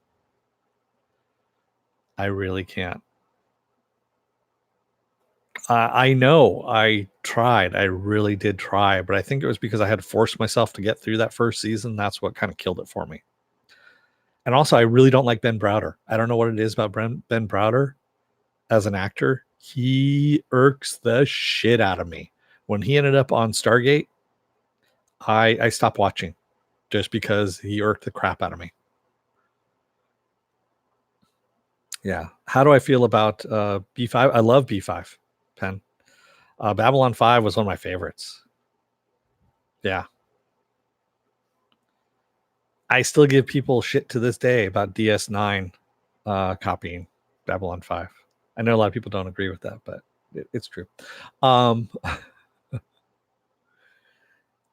I know I tried. I really did try, but I think it was because I had forced myself to get through that first season. That's what kind of killed it for me. And also, I really don't like Ben Browder. I don't know what it is about Ben Browder as an actor. He irks the shit out of me. When he ended up on Stargate, I stopped watching just because he irked the crap out of me. Yeah. How do I feel about B5? I love B5, Pen. Babylon 5 was one of my favorites. Yeah. I still give people shit to this day about DS9 copying Babylon 5. I know a lot of people don't agree with that, but it's true.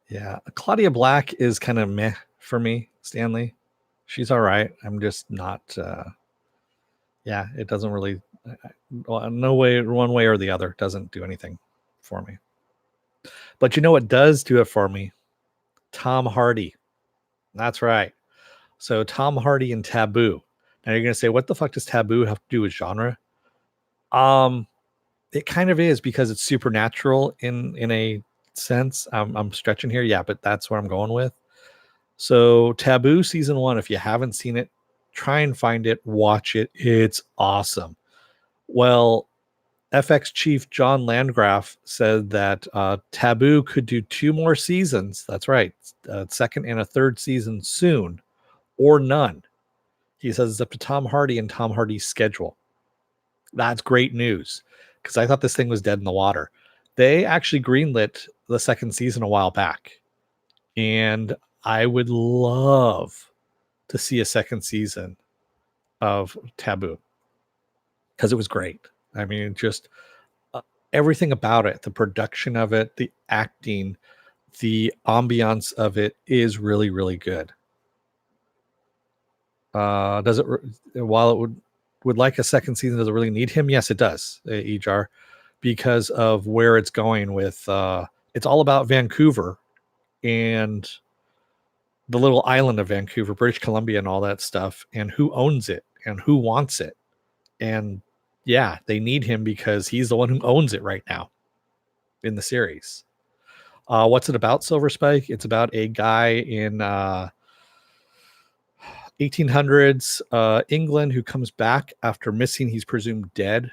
Yeah, Claudia Black is kind of meh for me, Stanley. She's all right. I'm just not. Yeah, it doesn't really. No way, one way or the other, doesn't do anything for me. But you know what does do it for me? Tom Hardy. That's right. So Tom Hardy and Taboo. Now you're gonna say, what the fuck does Taboo have to do with genre? It kind of is, because it's supernatural in a sense. I'm stretching here, yeah, but that's what I'm going with. So Taboo season 1, if you haven't seen it, try and find it, watch it. It's awesome. Well, FX chief John Landgraf said that Taboo could do 2 more seasons. That's right, a second and a third season soon, or none. He says it's up to Tom Hardy and Tom Hardy's schedule. That's great news, because I thought this thing was dead in the water. They actually greenlit the second season a while back, and I would love to see a second season of Taboo, because it was great. I mean, just everything about it, the production of it, the acting, the ambiance of it is really, really good. Does it, while it would like a second season, does it really need him? Yes, it does, Ejar, because of where it's going with, it's all about Vancouver and the little island of Vancouver, British Columbia, and all that stuff, and who owns it and who wants it. And yeah, they need him because he's the one who owns it right now in the series. What's it about, Silver Spike? It's about a guy in 1800s England who comes back after missing. He's presumed dead,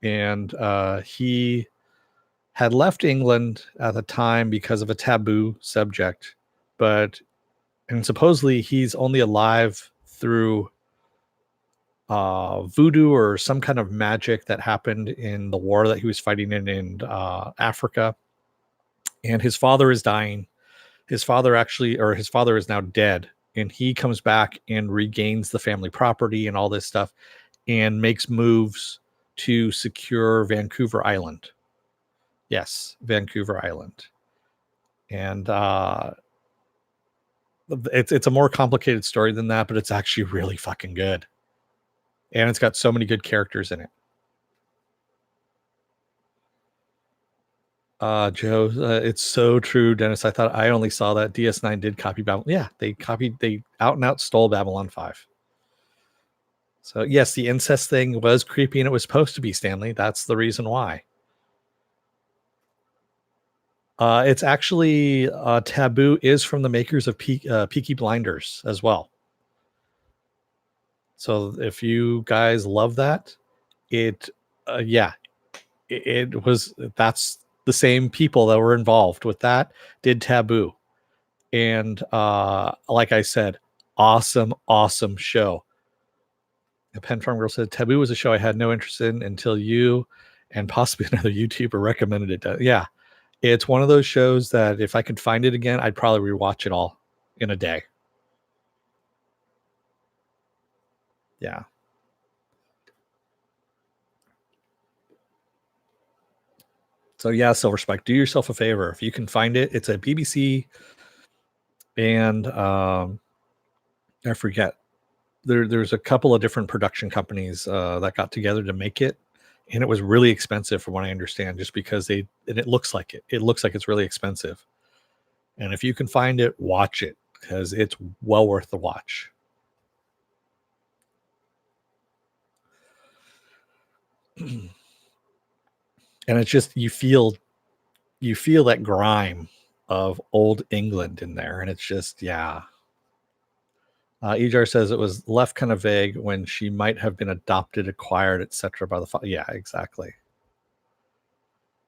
and he had left England at the time because of a taboo subject, and supposedly he's only alive through voodoo or some kind of magic that happened in the war that he was fighting in Africa. And his father is dying. His father is now dead, and he comes back and regains the family property and all this stuff, and makes moves to secure Vancouver Island. Yes, Vancouver Island. And it's a more complicated story than that, but it's actually really fucking good. And it's got so many good characters in it. Joe, it's so true, Dennis. I thought I only saw that DS9 did copy Babylon. Yeah, they out and out stole Babylon 5. So yes, the incest thing was creepy, and it was supposed to be, Stanley. That's the reason why. It's actually Taboo is from the makers of Peaky Blinders as well. So if you guys love that, it was, that's the same people that were involved with that did Taboo. And like I said, awesome show. The Pen Farm Girl said Taboo was a show I had no interest in until you and possibly another YouTuber recommended it. Yeah, it's one of those shows that if I could find it again, I'd probably rewatch it all in a day. Yeah. So yeah, Silver Spike, do yourself a favor. If you can find it, it's a BBC, and I forget. There's a couple of different production companies that got together to make it, and it was really expensive from what I understand, just because and it looks like it. It looks like it's really expensive. And if you can find it, watch it, because it's well worth the watch. And it's just, you feel that grime of old England in there, and it's just, yeah. Ejar says it was left kind of vague when she might have been adopted, acquired, etc. by the yeah, exactly.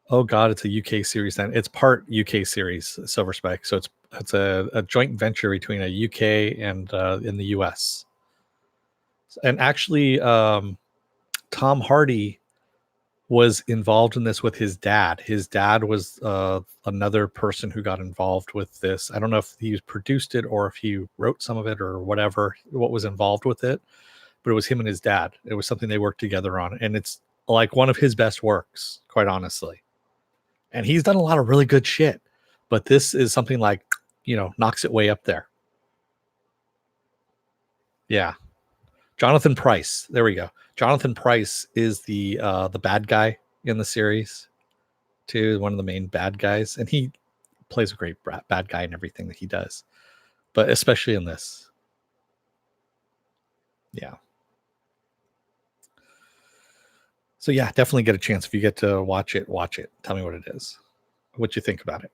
Oh god, it's a UK series then. It's part UK series, Silver Spike. So it's a joint venture between a UK and in the US. And actually, Tom Hardy was involved in this with his dad. His dad was another person who got involved with this. I don't know if he produced it or if he wrote some of it or whatever, what was involved with it, but it was him and his dad. It was something they worked together on, and it's like one of his best works, quite honestly. And he's done a lot of really good shit, but this is something like, knocks it way up there. Yeah. Jonathan Pryce. There we go. Jonathan Pryce is the bad guy in the series, too, one of the main bad guys, and he plays a great bad guy in everything that he does, but especially in this. Yeah. So yeah, definitely get a chance if you get to watch it. Watch it. Tell me what it is, what you think about it.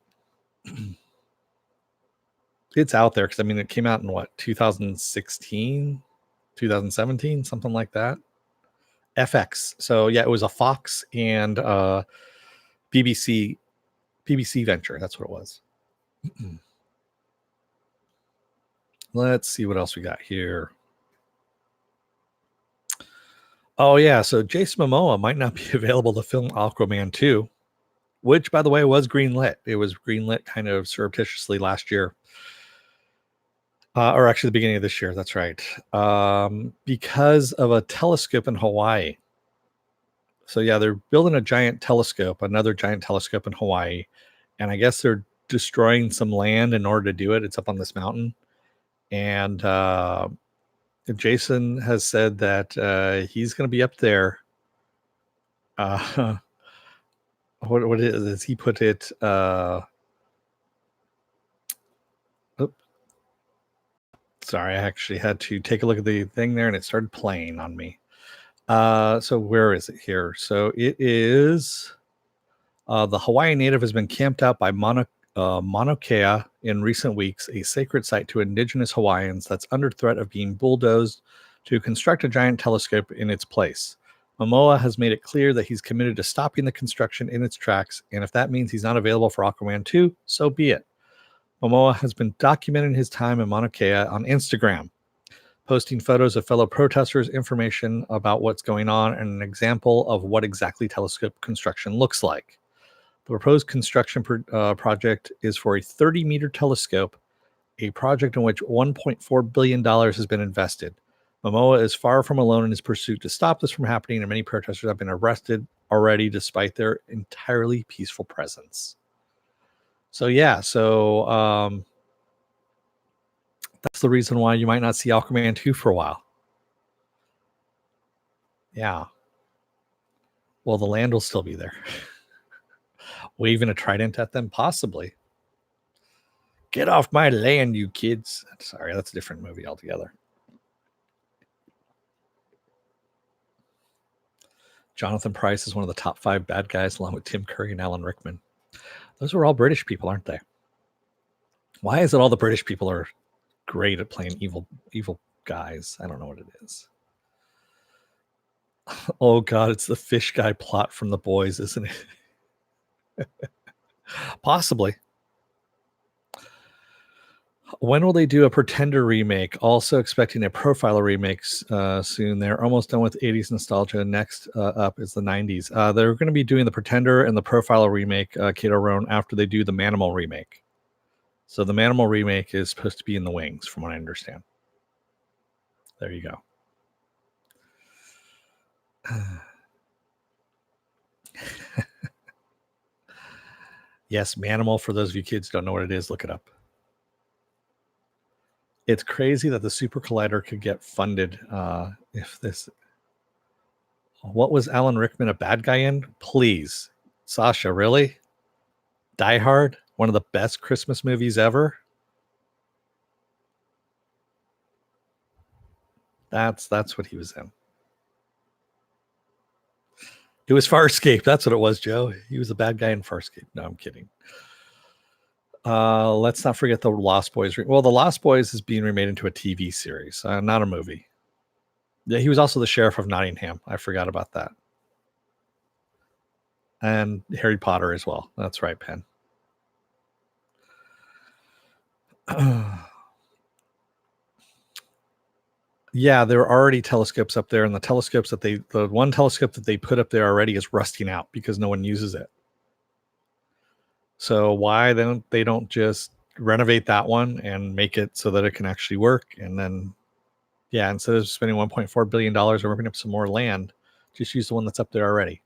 It's out there because it came out in what, 2016, 2017, something like that. FX. So yeah, it was a Fox and BBC venture. That's what it was. Let's see what else we got here. Oh yeah, so Jason Momoa might not be available to film Aquaman 2, which by the way was greenlit. It was greenlit kind of surreptitiously last year. Or actually the beginning of this year, that's right. Because of a telescope in Hawaii. So yeah, they're building a giant telescope, another giant telescope in Hawaii, and I guess they're destroying some land in order to do it. It's up on this mountain, and Jason has said that he's going to be up there. What is he put it? Sorry, I actually had to take a look at the thing there, and it started playing on me. So where is it here? So it is the Hawaii native has been camped out by Mauna Kea in recent weeks, a sacred site to indigenous Hawaiians that's under threat of being bulldozed to construct a giant telescope in its place. Momoa has made it clear that he's committed to stopping the construction in its tracks, and if that means he's not available for Aquaman 2, so be it. Momoa has been documenting his time in Mauna Kea on Instagram, posting photos of fellow protesters, information about what's going on, and an example of what exactly telescope construction looks like. The proposed construction project is for a 30-meter telescope, a project in which $1.4 billion has been invested. Momoa is far from alone in his pursuit to stop this from happening, and many protesters have been arrested already despite their entirely peaceful presence. So yeah, that's the reason why you might not see Aquaman 2 for a while. Yeah. Well, the land will still be there. Waving a trident at them, possibly. Get off my land, you kids. Sorry, that's a different movie altogether. Jonathan Pryce is one of the top 5 bad guys, along with Tim Curry and Alan Rickman. Those are all British people, aren't they? Why is it all the British people are great at playing evil guys? I don't know what it is. Oh God, it's the fish guy plot from The Boys, isn't it? Possibly. When will they do a Pretender remake? Also expecting a Profiler remake soon. They're almost done with 80s nostalgia. Next up is the 90s. They're going to be doing the Pretender and the Profiler remake, Kato Roan, after they do the Manimal remake. So the Manimal remake is supposed to be in the wings, from what I understand. There you go. Yes, Manimal, for those of you kids who don't know what it is, look it up. It's crazy that the Super Collider could get funded if this... What was Alan Rickman a bad guy in? Please. Sasha, really? Die Hard? One of the best Christmas movies ever? That's what he was in. It was Farscape. That's what it was, Joe. He was a bad guy in Farscape. No, I'm kidding. Let's not forget the Lost Boys. Well, the Lost Boys is being remade into a TV series, not a movie. Yeah, he was also the sheriff of Nottingham. I forgot about that. And Harry Potter as well. That's right, Penn. Yeah, there are already telescopes up there, and the one telescope that they put up there already is rusting out because no one uses it. So why they don't just renovate that one and make it so that it can actually work? And then, yeah, instead of spending $1.4 billion and ripping up some more land, just use the one that's up there already.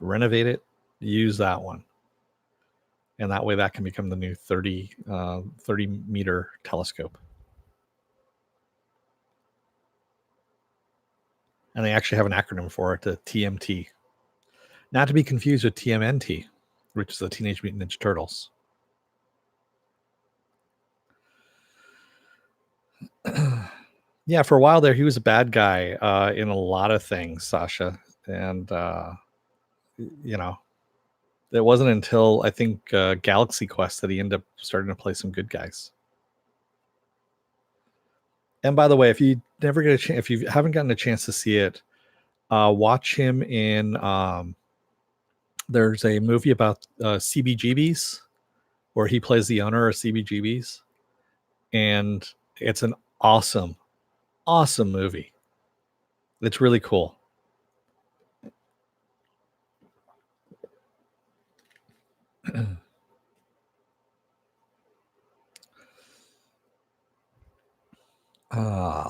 Renovate it, use that one. And that way that can become the new 30 meter telescope. And they actually have an acronym for it, the TMT. Not to be confused with TMNT, which is the Teenage Mutant Ninja Turtles. Yeah, for a while there, he was a bad guy in a lot of things, Sasha. And, it wasn't until, I think, Galaxy Quest that he ended up starting to play some good guys. And by the way, if you never get a chance, if you haven't gotten a chance to see it, watch him in. There's a movie about CBGBs where he plays the owner of CBGBs, and it's an awesome movie. It's really cool.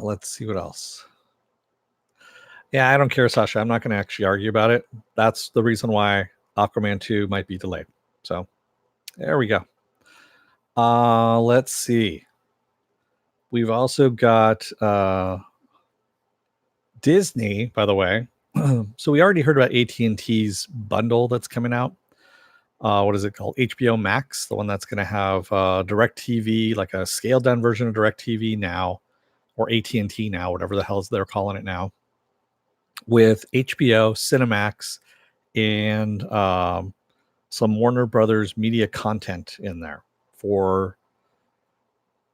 Let's see what else. Yeah, I don't care, Sasha. I'm not going to actually argue about it. That's the reason why Aquaman 2 might be delayed. So there we go. Let's see. We've also got Disney, by the way. So we already heard about AT&T's bundle that's coming out. What is it called? HBO Max, the one that's going to have DirecTV, like a scaled down version of DirecTV now, or AT&T now, whatever the hell they're calling it now, with HBO, Cinemax, and some Warner Brothers media content in there for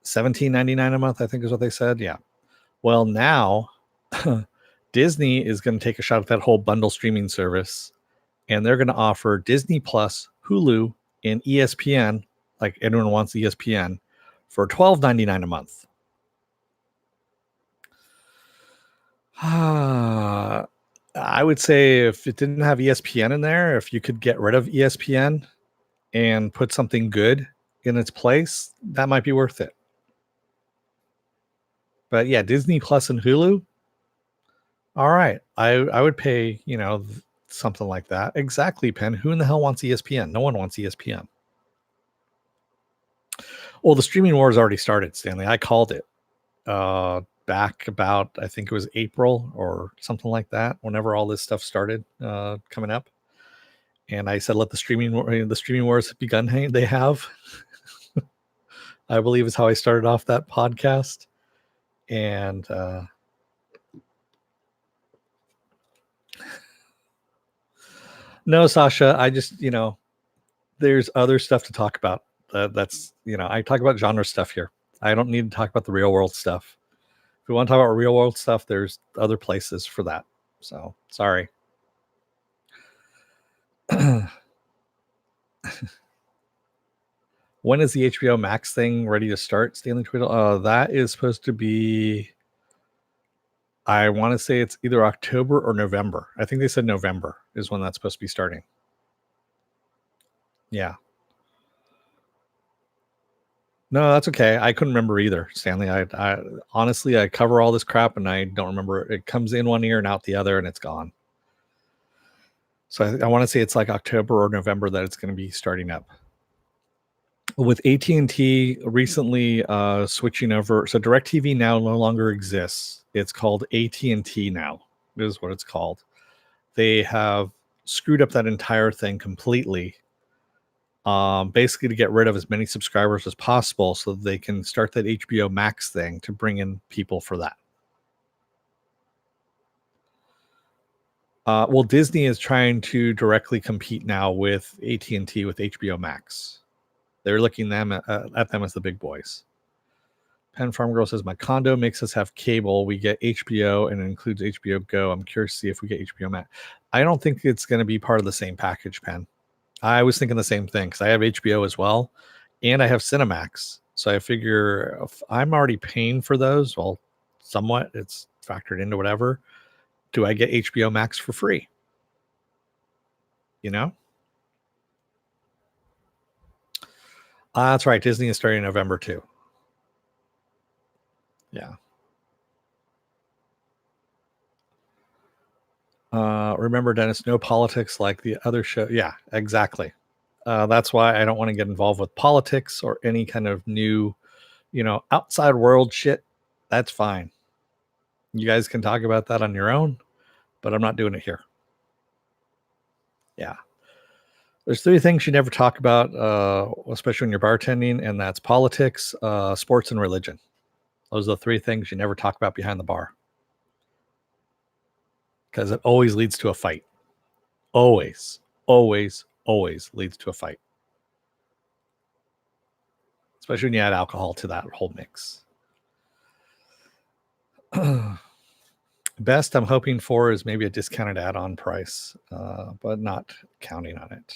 $17.99 a month, I think is what they said. Yeah. Well, now Disney is going to take a shot at that whole bundle streaming service, and they're going to offer Disney Plus, Hulu, and ESPN, like everyone wants ESPN, for $12.99 a month. I would say if it didn't have ESPN in there, if you could get rid of ESPN and put something good in its place, that might be worth it. But yeah, Disney Plus and Hulu. All right. I would pay, something like that. Exactly, Penn. Who in the hell wants ESPN? No one wants ESPN. Well, the streaming wars already started, Stanley. I called it back about, I think it was April or something like that, whenever all this stuff started coming up. And I said, let the streaming wars begun. They have. I believe is how I started off that podcast. And no, Sasha, I just, there's other stuff to talk about. That's, I talk about genre stuff here. I don't need to talk about the real world stuff. If we want to talk about real world stuff, there's other places for that. So sorry. When is the HBO Max thing ready to start, Stanley Tweedle? That is supposed to be, I want to say it's either October or November. I think they said November is when that's supposed to be starting. Yeah. No, that's okay. I couldn't remember either, Stanley. I honestly, I cover all this crap and I don't remember. It comes in one ear and out the other and it's gone. So I want to say it's like October or November that it's going to be starting up. With AT&T recently switching over, so DirecTV now no longer exists. It's called AT&T now. Is what it's called. They have screwed up that entire thing completely, basically to get rid of as many subscribers as possible so that they can start that HBO Max thing to bring in people for that. Well, Disney is trying to directly compete now with AT&T with HBO Max. They're looking at them as the big boys. Penn Farm Girl says, my condo makes us have cable. We get HBO and it includes HBO Go. I'm curious to see if we get HBO Max. I don't think it's going to be part of the same package, Penn. I was thinking the same thing because I have HBO as well. and I have Cinemax. So I figure if I'm already paying for those, well, somewhat it's factored into whatever. Do I get HBO Max for free? You know? That's right. Disney is starting in November too. Yeah. Remember, Dennis, no politics like the other show. Yeah, exactly. That's why I don't want to get involved with politics or any kind of new, outside world shit. That's fine. You guys can talk about that on your own, but I'm not doing it here. Yeah. There's three things you never talk about, especially when you're bartending, and that's politics, sports, and religion. Those are the three things you never talk about behind the bar because it always leads to a fight. Always, always, always leads to a fight, especially when you add alcohol to that whole mix. Best I'm hoping for is maybe a discounted add-on price, but not counting on it.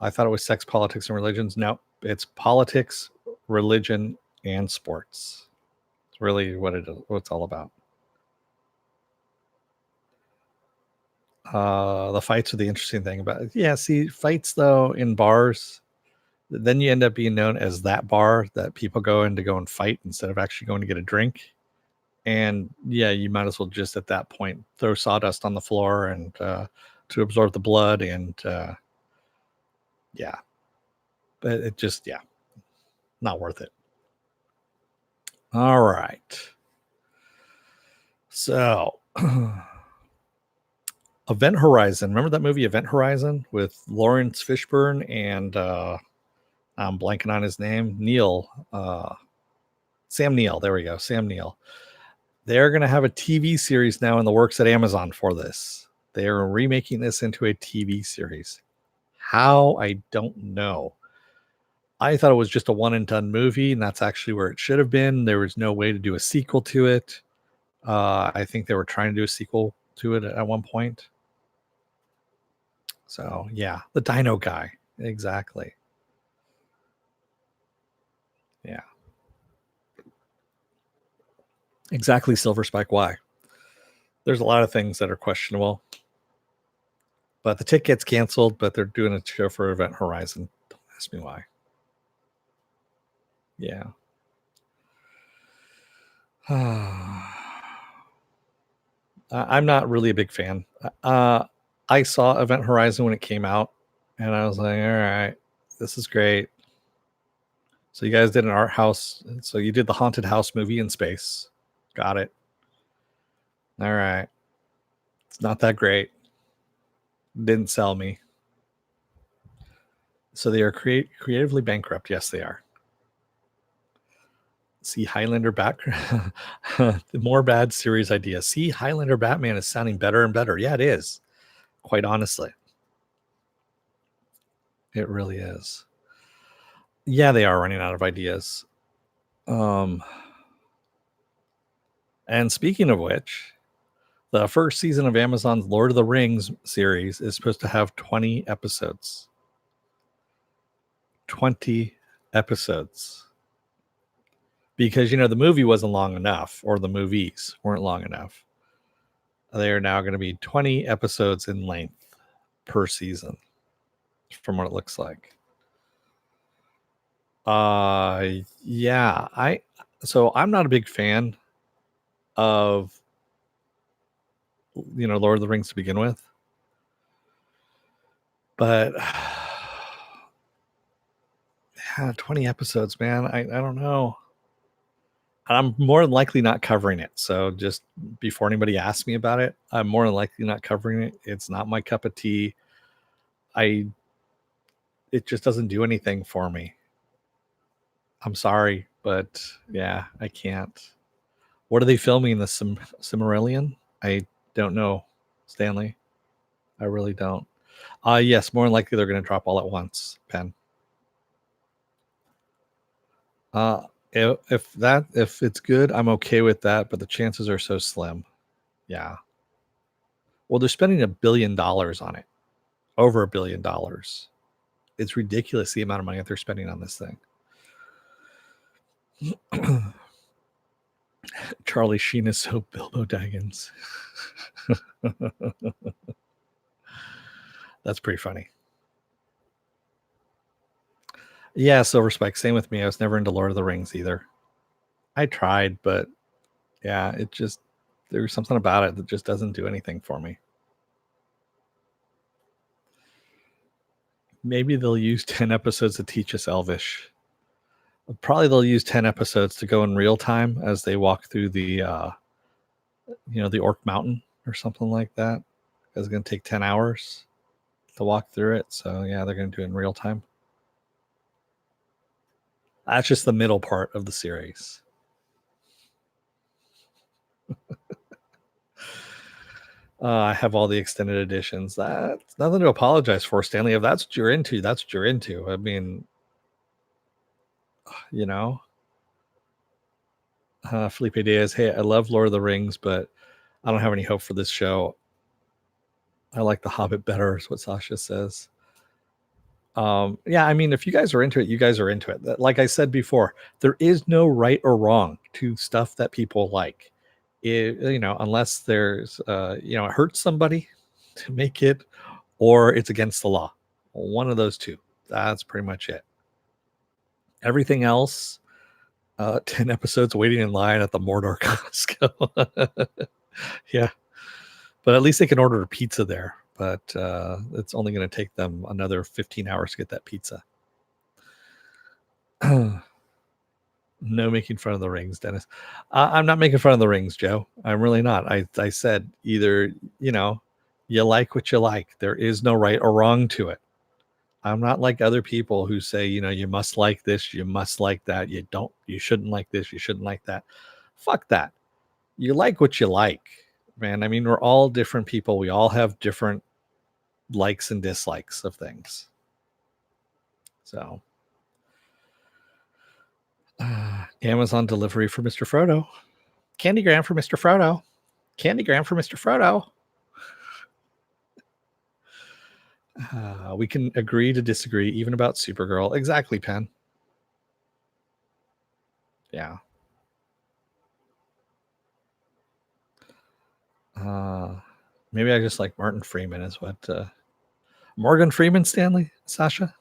I thought it was sex, politics, and religions. No, it's politics, religion, and sports. It's really what it's all about. The fights are the interesting thing about it. Yeah, see, fights though in bars, then you end up being known as that bar that people go in to go and fight instead of actually going to get a drink. And yeah, you might as well just at that point throw sawdust on the floor and to absorb the blood and yeah. But it just not worth it. All right. So Event Horizon. Remember that movie Event Horizon with Lawrence Fishburne and I'm blanking on his name. Sam Neill. There we go. Sam Neill. They're going to have a TV series now in the works at Amazon for this. They are remaking this into a TV series. How? I don't know. I thought it was just a one and done movie, and that's actually where it should have been. There was no way to do a sequel to it. I think they were trying to do a sequel to it at one point. So, yeah, the Dino guy. Exactly. Yeah. Exactly, Silver Spike. Why? There's a lot of things that are questionable. But the ticket gets canceled, but they're doing a show for Event Horizon. Don't ask me why. Yeah. I'm not really a big fan. I saw Event Horizon when it came out, and I was like, all right, this is great. So you guys did an art house. So you did the haunted house movie in space. Got it. All right. It's not that great. Didn't sell me. So they are creatively bankrupt. Yes, they are. See Highlander more bad series ideas. See, Highlander Batman is sounding better and better. Yeah, it is. Quite honestly. It really is. Yeah, they are running out of ideas. And speaking of which, the first season of Amazon's Lord of the Rings series is supposed to have 20 episodes. 20 episodes. Because, the movie wasn't long enough, or the movies weren't long enough. They are now going to be 20 episodes in length per season, from what it looks like. Yeah, I'm not a big fan of Lord of the Rings to begin with, but yeah, 20 episodes, man. I don't know. I'm more than likely not covering it. So just before anybody asks me about it, I'm more than likely not covering it. It's not my cup of tea. It just doesn't do anything for me. I'm sorry, but yeah, I can't. What are they filming? The Silmarillion? I don't know, Stanley. I really don't. Yes, more than likely they're going to drop all at once, Pen. If it's good, I'm okay with that, but the chances are so slim. Yeah. Well, they're spending $1 billion on it. Over $1 billion. It's ridiculous the amount of money that they're spending on this thing. Charlie Sheen is so Bilbo Baggins. That's pretty funny. Yeah, Silver Spike. Same with me. I was never into Lord of the Rings either. I tried, but yeah, it just there's something about it that just doesn't do anything for me. Maybe they'll use 10 episodes to teach us Elvish. Probably they'll use 10 episodes to go in real time as they walk through the the Orc Mountain or something like that. It's going to take 10 hours to walk through it. So yeah, they're going to do it in real time. That's just the middle part of the series. I have all the extended editions. That's nothing to apologize for, Stanley. If that's what you're into, that's what you're into. I mean, Felipe Diaz, hey, I love Lord of the Rings, but I don't have any hope for this show. I like The Hobbit better, is what Sasha says. Yeah, I mean, if you guys are into it, you guys are into it. Like I said before, there is no right or wrong to stuff that people like. Unless there's, it hurts somebody to make it, or it's against the law. One of those two. That's pretty much it. Everything else, 10 episodes waiting in line at the Mordor Costco. Yeah. But at least they can order a pizza there. But it's only going to take them another 15 hours to get that pizza. No making fun of the rings, Dennis. I'm not making fun of the rings, Joe. I'm really not. I said either, you like what you like. There is no right or wrong to it. I'm not like other people who say, you must like this, you must like that. You shouldn't like this, you shouldn't like that. Fuck that. You like what you like, man. I mean, we're all different people. We all have different likes and dislikes of things. So, Amazon delivery for Mr. Frodo. Candygram for Mr. Frodo. Candygram for Mr. Frodo. We can agree to disagree even about Supergirl. Exactly, Pen. Yeah. Maybe I just like Martin Freeman is what Morgan Freeman, Stanley, Sasha.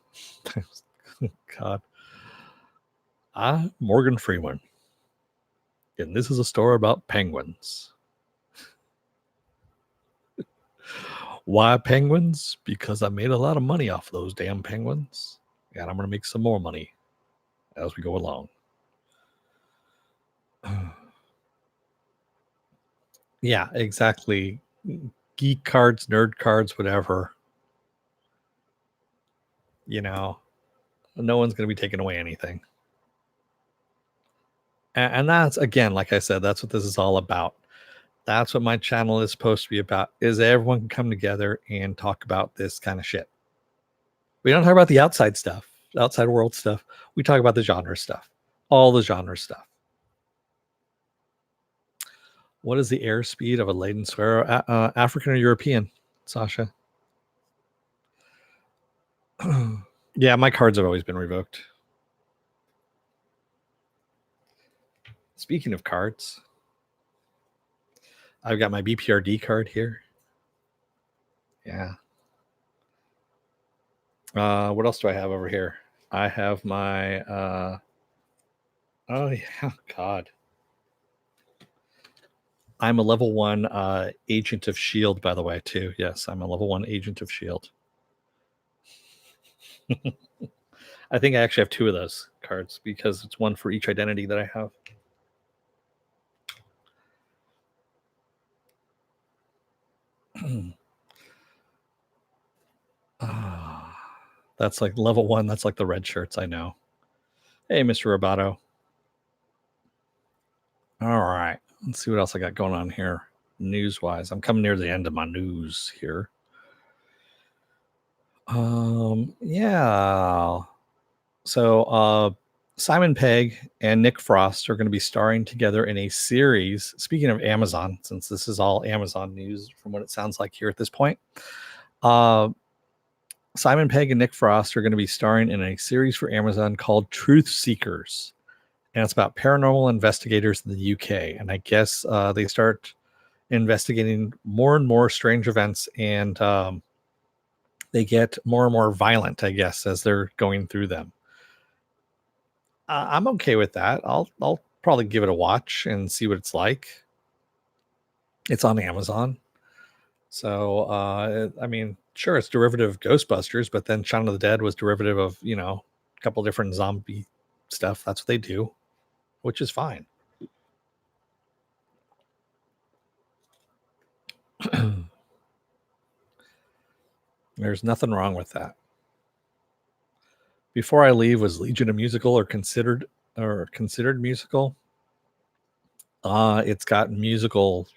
God. Morgan Freeman. And this is a story about penguins. Why penguins? Because I made a lot of money off of those damn penguins. And I'm going to make some more money as we go along. Yeah, exactly. Geek cards, nerd cards, whatever. No one's going to be taking away anything. And that's, again, like I said, that's what this is all about. That's what my channel is supposed to be about, is everyone can come together and talk about this kind of shit. We don't talk about the outside stuff, outside world stuff. We talk about the genre stuff, all the genre stuff. What is the airspeed of a laden sparrow? African or European, Sasha? Yeah, my cards have always been revoked. Speaking of cards, I've got my BPRD card here. Yeah. What else do I have over here? I have my oh yeah, God. I'm a level 1 Agent of S.H.I.E.L.D., by the way, too. Yes, I'm a level 1 Agent of S.H.I.E.L.D. I think I actually have 2 of those cards because it's one for each identity that I have. That's like level 1. That's like the red shirts, I know. Hey, Mr. Roboto. All right. Let's see what else I got going on here news-wise. I'm coming near the end of my news here. Yeah. So Simon Pegg and Nick Frost are going to be starring together in a series. Speaking of Amazon, since this is all Amazon news from what it sounds like here at this point, Simon Pegg and Nick Frost are going to be starring in a series for Amazon called Truth Seekers. And it's about paranormal investigators in the UK. And I guess they start investigating more and more strange events, and they get more and more violent, I guess, as they're going through them. I'm okay with that. I'll probably give it a watch and see what it's like. It's on Amazon. So, I mean, sure, it's derivative of Ghostbusters, but then Shaun of the Dead was derivative of, a couple different zombie stuff. That's what they do, which is fine. There's nothing wrong with that. Before I Leave was Legion a musical or considered musical? It's got musical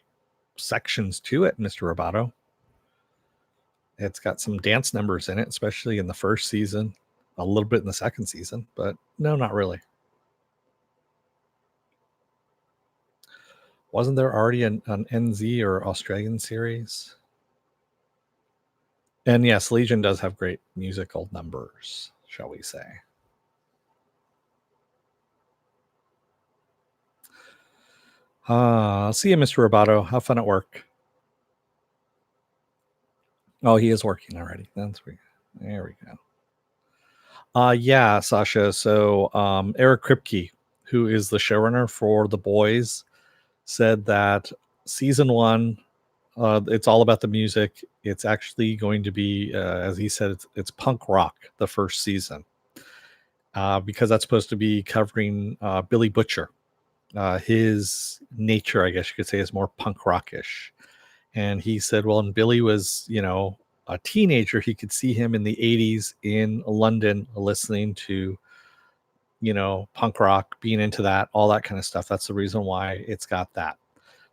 sections to it, Mr. Roboto. It's got some dance numbers in it, especially in the first season, a little bit in the second season, but no, not really. Wasn't there already an NZ or Australian series? And yes, Legion does have great musical numbers, shall we say. See you, Mr. Roboto. Have fun at work. Oh, he is working already. There we go. Yeah, Sasha. So Eric Kripke, who is the showrunner for The Boys, said that season 1, it's all about the music. It's actually going to be, as he said, it's punk rock, the first season, because that's supposed to be covering Billy Butcher. His nature, I guess you could say, is more punk rockish. And he said, well, when Billy was, a teenager, he could see him in the 80s in London listening to, punk rock, being into that, all that kind of stuff. That's the reason why it's got that.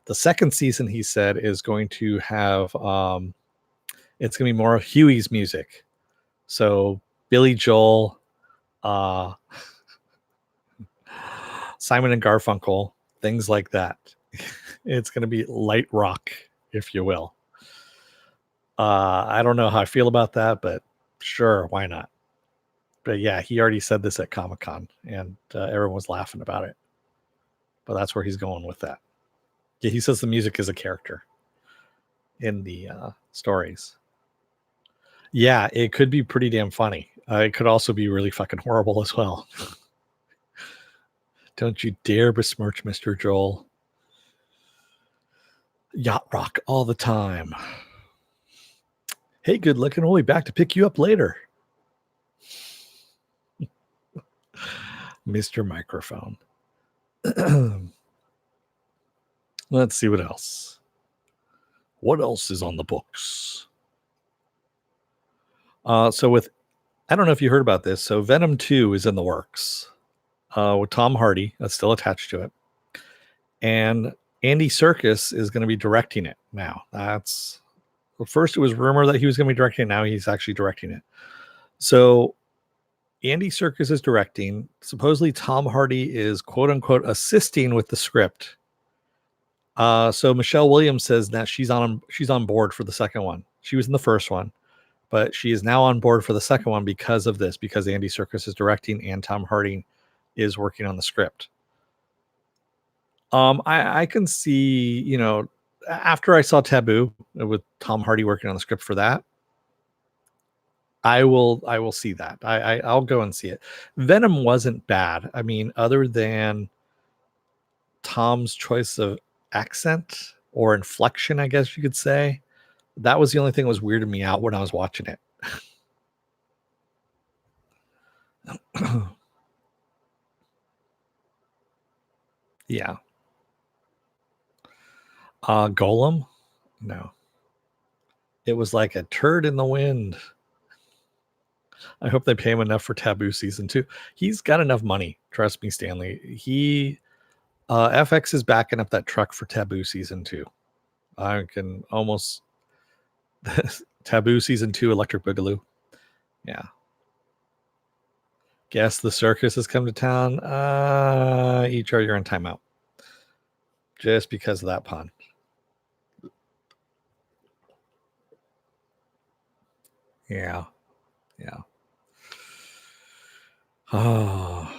The second season, he said, is going to have, it's going to be more of Huey's music. So Billy Joel, Simon and Garfunkel, things like that. It's going to be light rock, if you will. I don't know how I feel about that, but sure, why not? But yeah, he already said this at Comic-Con, and everyone was laughing about it. But that's where he's going with that. Yeah, he says the music is a character in the stories. Yeah, it could be pretty damn funny. It could also be really fucking horrible as well. Don't you dare besmirch Mr. Joel. Yacht rock all the time. Hey, good looking. We'll be back to pick you up later. Mr. Microphone. Let's see what else. What else is on the books? So with, I don't know if you heard about this. So Venom 2 is in the works with Tom Hardy. That's still attached to it. And Andy Serkis is going to be directing it now. First it was rumored that he was going to be directing it. Now he's actually directing it. So Andy Serkis is directing. Supposedly Tom Hardy is quote unquote assisting with the script. So Michelle Williams says that she's on board for the second one. She was in the first one, but she is now on board for the second one because of this, because Andy Serkis is directing and Tom Hardy is working on the script. I can see, after I saw Taboo with Tom Hardy working on the script for that, I will see that. I'll go and see it. Venom wasn't bad. I mean, other than Tom's choice of accent or inflection, I guess you could say, that was the only thing that was weirding me out when I was watching it. Yeah. Golem? No. It was like a turd in the wind. I hope they pay him enough for Taboo season 2. He's got enough money. Trust me, Stanley. FX is backing up that truck for Taboo season 2. I can almost Taboo season 2, Electric Boogaloo. Yeah. Guess the circus has come to town. HR, you're in timeout. Just because of that pun. Yeah. Yeah. Oh.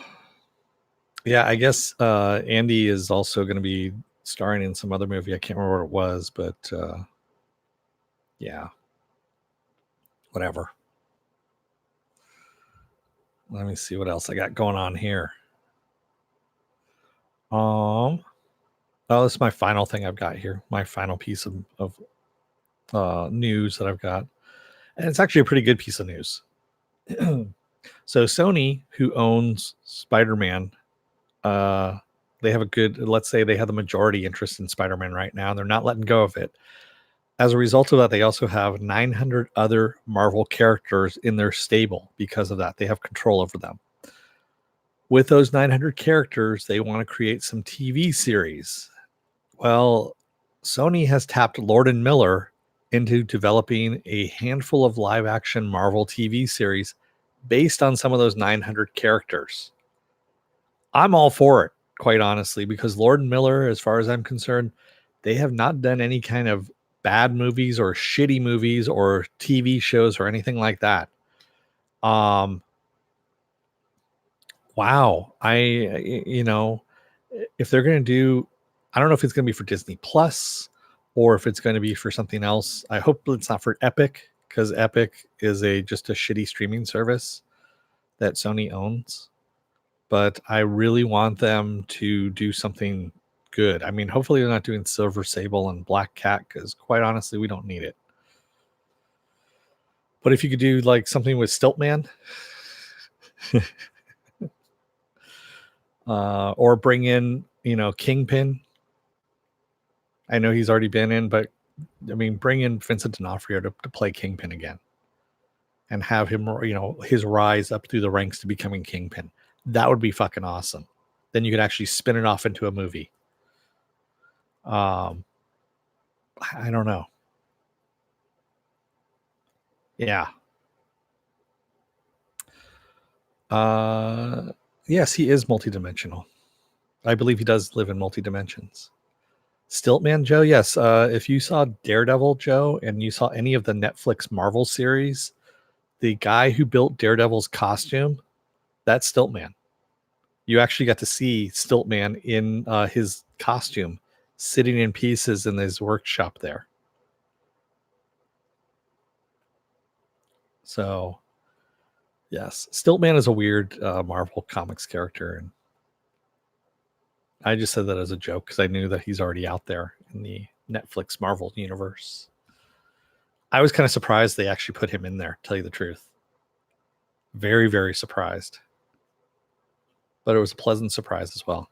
Yeah, I guess Andy is also going to be starring in some other movie. I can't remember what it was, but yeah. Whatever. Let me see what else I got going on here. Oh, this is my final thing I've got here. My final piece of news that I've got. And it's actually a pretty good piece of news. So Sony, who owns Spider-Man, they have a good, let's say they have the majority interest in Spider-Man right now, and they're not letting go of it. As a result of that, they also have 900 other Marvel characters in their stable because of that. They have control over them. With those 900 characters, they want to create some TV series. Well, Sony has tapped Lord and Miller into developing a handful of live action Marvel TV series based on some of those 900 characters. I'm all for it, quite honestly, because Lord and Miller, as far as I'm concerned, they have not done any kind of bad movies or shitty movies or TV shows or anything like that. Wow. If they're going to do, I don't know if it's going to be for Disney Plus or if it's going to be for something else. I hope it's not for Epic, because Epic is just a shitty streaming service that Sony owns. But I really want them to do something good. I mean, hopefully they're not doing Silver Sable and Black Cat, because quite honestly, we don't need it. But if you could do like something with Stiltman, or bring in, Kingpin. I know he's already been in, but I mean, bring in Vincent D'Onofrio to play Kingpin again, and have him, his rise up through the ranks to becoming Kingpin. That would be fucking awesome. Then you could actually spin it off into a movie. I don't know. Yeah. Yes, he is multidimensional. I believe he does live in multi-dimensions. Stiltman Joe, yes. If you saw Daredevil, Joe, and you saw any of the Netflix Marvel series, the guy who built Daredevil's costume, that's Stiltman. You actually got to see Stiltman in his costume, sitting in pieces in his workshop there. So, yes, Stiltman is a weird Marvel Comics character, and I just said that as a joke because I knew that he's already out there in the Netflix Marvel universe. I was kind of surprised they actually put him in there, to tell you the truth. Very, very surprised. But it was a pleasant surprise as well.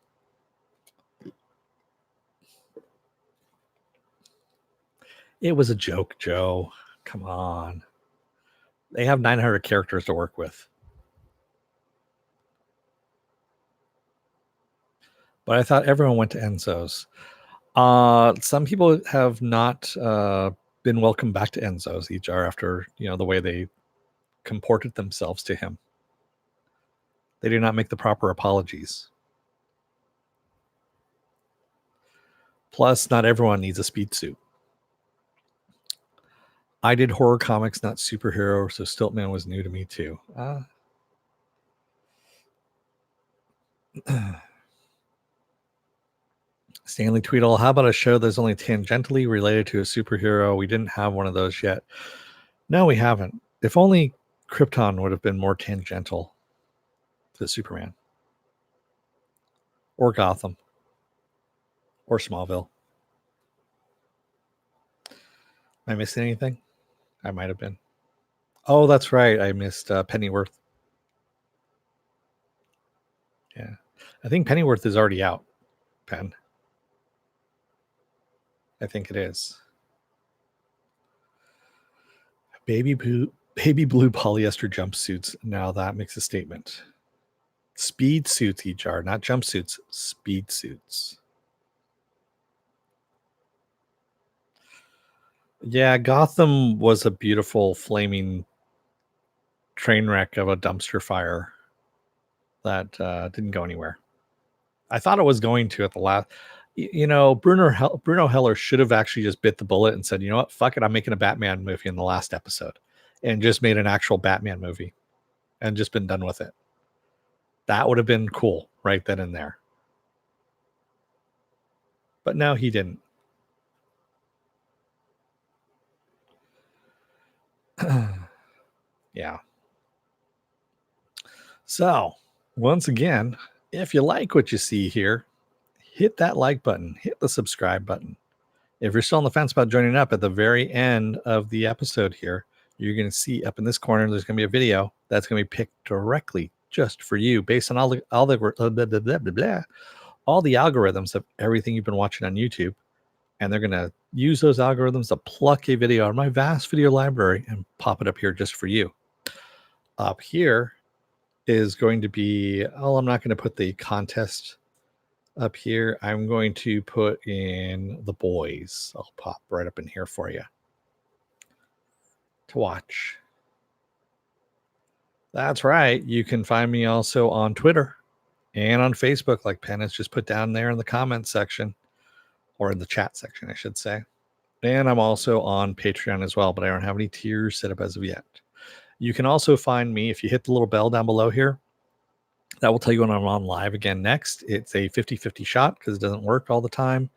It was a joke, Joe. Come on. They have 900 characters to work with. But I thought everyone went to Enzo's. Some people have not been welcomed back to Enzo's HR after, the way they comported themselves to him. They did not make the proper apologies. Plus, not everyone needs a speed suit. I did horror comics, not superhero, so Stiltman was new to me too. Stanley Tweedle, how about a show that's only tangentially related to a superhero? We didn't have one of those yet. No, we haven't. If only Krypton would have been more tangential to Superman. Or Gotham. Or Smallville. Am I missing anything? I might have been. Oh, that's right. I missed Pennyworth. Yeah. I think Pennyworth is already out, Penn. I think it is. Baby blue polyester jumpsuits. Now that makes a statement. Speed suits, HR, not jumpsuits. Speed suits. Yeah, Gotham was a beautiful flaming train wreck of a dumpster fire that didn't go anywhere. I thought it was going to at the last. Bruno Heller should have actually just bit the bullet and said, you know what, fuck it, I'm making a Batman movie in the last episode. and just made an actual Batman movie and just been done with it. That would have been cool right then and there. But no, he didn't. Yeah. So, once again, if you like what you see here, hit that like button, hit the subscribe button. If you're still on the fence about joining up, at the very end of the episode here, you're going to see up in this corner, there's going to be a video that's going to be picked directly just for you based on all the algorithms of everything you've been watching on YouTube. And they're going to use those algorithms to pluck a video out of my vast video library and pop it up here just for you. Up here is going to be, I'm not going to put the contest up here. I'm going to put in the boys. I'll pop right up in here for you to watch. That's right. You can find me also on Twitter and on Facebook, like Penn has just put down there in the comments section, or in the chat section, I should say. And I'm also on Patreon as well, but I don't have any tiers set up as of yet. You can also find me if you hit the little bell down below here. That will tell you when I'm on live again next. It's a 50-50 shot because it doesn't work all the time.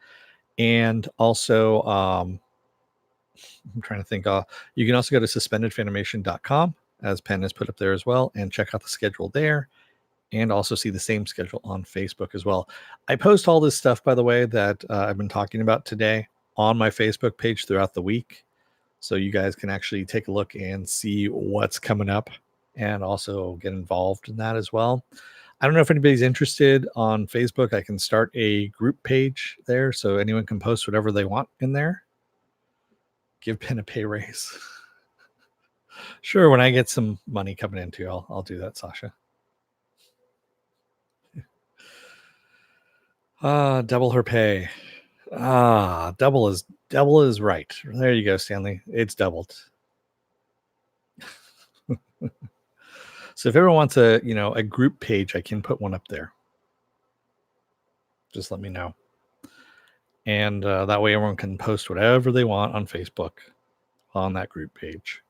And also, I'm trying to think. You can also go to suspendedfanimation.com, as Penn has put up there as well, and check out the schedule there. And also see the same schedule on Facebook as well. I post all this stuff, by the way, that I've been talking about today on my Facebook page throughout the week. So you guys can actually take a look and see what's coming up and also get involved in that as well. I don't know if anybody's interested on Facebook. I can start a group page there so anyone can post whatever they want in there. Give Penn a pay raise. Sure, when I get some money coming into, I'll do that, Sasha. Double her pay. Double is right. There you go, Stanley. It's doubled. So if everyone wants a group page, I can put one up there. Just let me know. And that way everyone can post whatever they want on Facebook on that group page.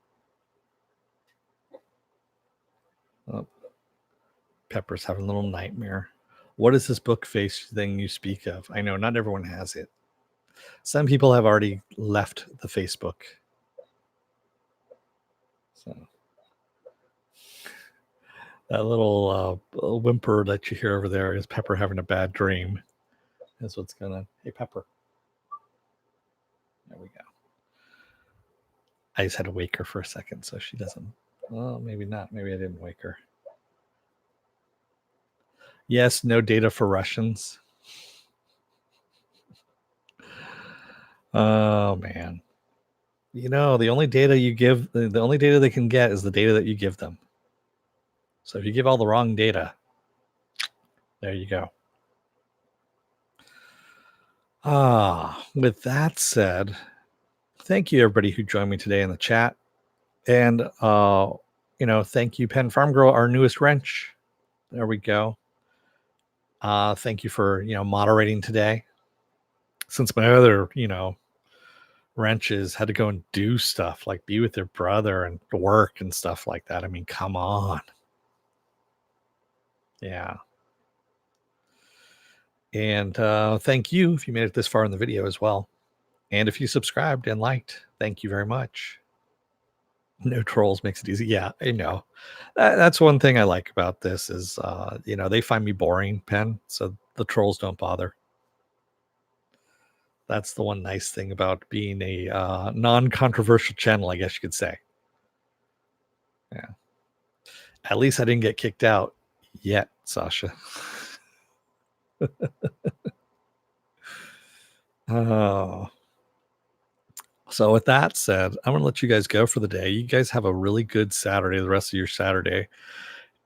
Oh, Pepper's having a little nightmare. What is this book face thing you speak of? I know not everyone has it. Some people have already left the Facebook. So that little whimper that you hear over there is Pepper having a bad dream. That's what's going on. Hey, Pepper. There we go. I just had to wake her for a second so she doesn't. Well, maybe not. Maybe I didn't wake her. Yes, no data for Russians. Oh, man. The only data you give, the only data they can get is the data that you give them. So if you give all the wrong data, there you go. With that said, thank you everybody who joined me today in the chat. And, thank you, Penn Farm Girl, our newest wrench. There we go. Thank you for, moderating today. Since my other, wrenches had to go and do stuff like be with their brother and work and stuff like that. I mean, come on. Yeah. And thank you if you made it this far in the video as well. And if you subscribed and liked, thank you very much. No trolls makes it easy. Yeah, I know. That's one thing I like about this is, they find me boring, Penn, so the trolls don't bother. That's the one nice thing about being a non-controversial channel, I guess you could say. Yeah. At least I didn't get kicked out yet, Sasha. Oh. So with that said, I'm going to let you guys go for the day. You guys have a really good Saturday, the rest of your Saturday.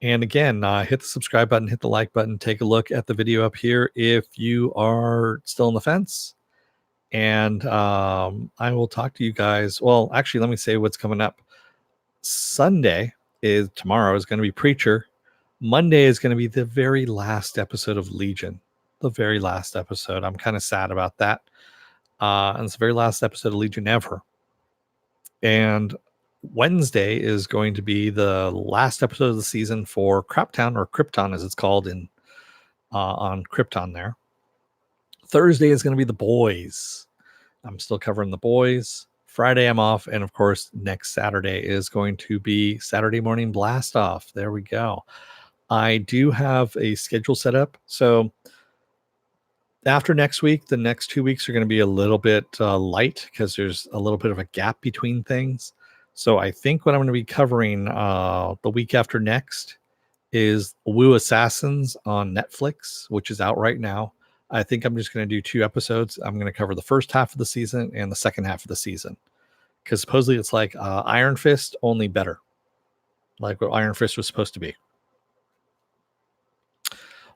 And again, hit the subscribe button, hit the like button, take a look at the video up here if you are still on the fence. And I will talk to you guys. Well, actually, let me say what's coming up. Tomorrow is going to be Preacher. Monday is going to be the very last episode of Legion. The very last episode. I'm kind of sad about that. And it's the very last episode of Legion ever. And Wednesday is going to be the last episode of the season for Craptown, or Krypton as it's called in on Krypton there. Thursday is going to be The Boys. I'm still covering The Boys. Friday I'm off, and of course next Saturday is going to be Saturday Morning Blast Off. There we go. I do have a schedule set up, so after next week, the next 2 weeks are going to be a little bit light because there's a little bit of a gap between things. So I think what I'm going to be covering the week after next is Wu Assassins on Netflix, which is out right now. I think I'm just going to do 2 episodes. I'm going to cover the first half of the season and the second half of the season, because supposedly it's like Iron Fist, only better, like what Iron Fist was supposed to be.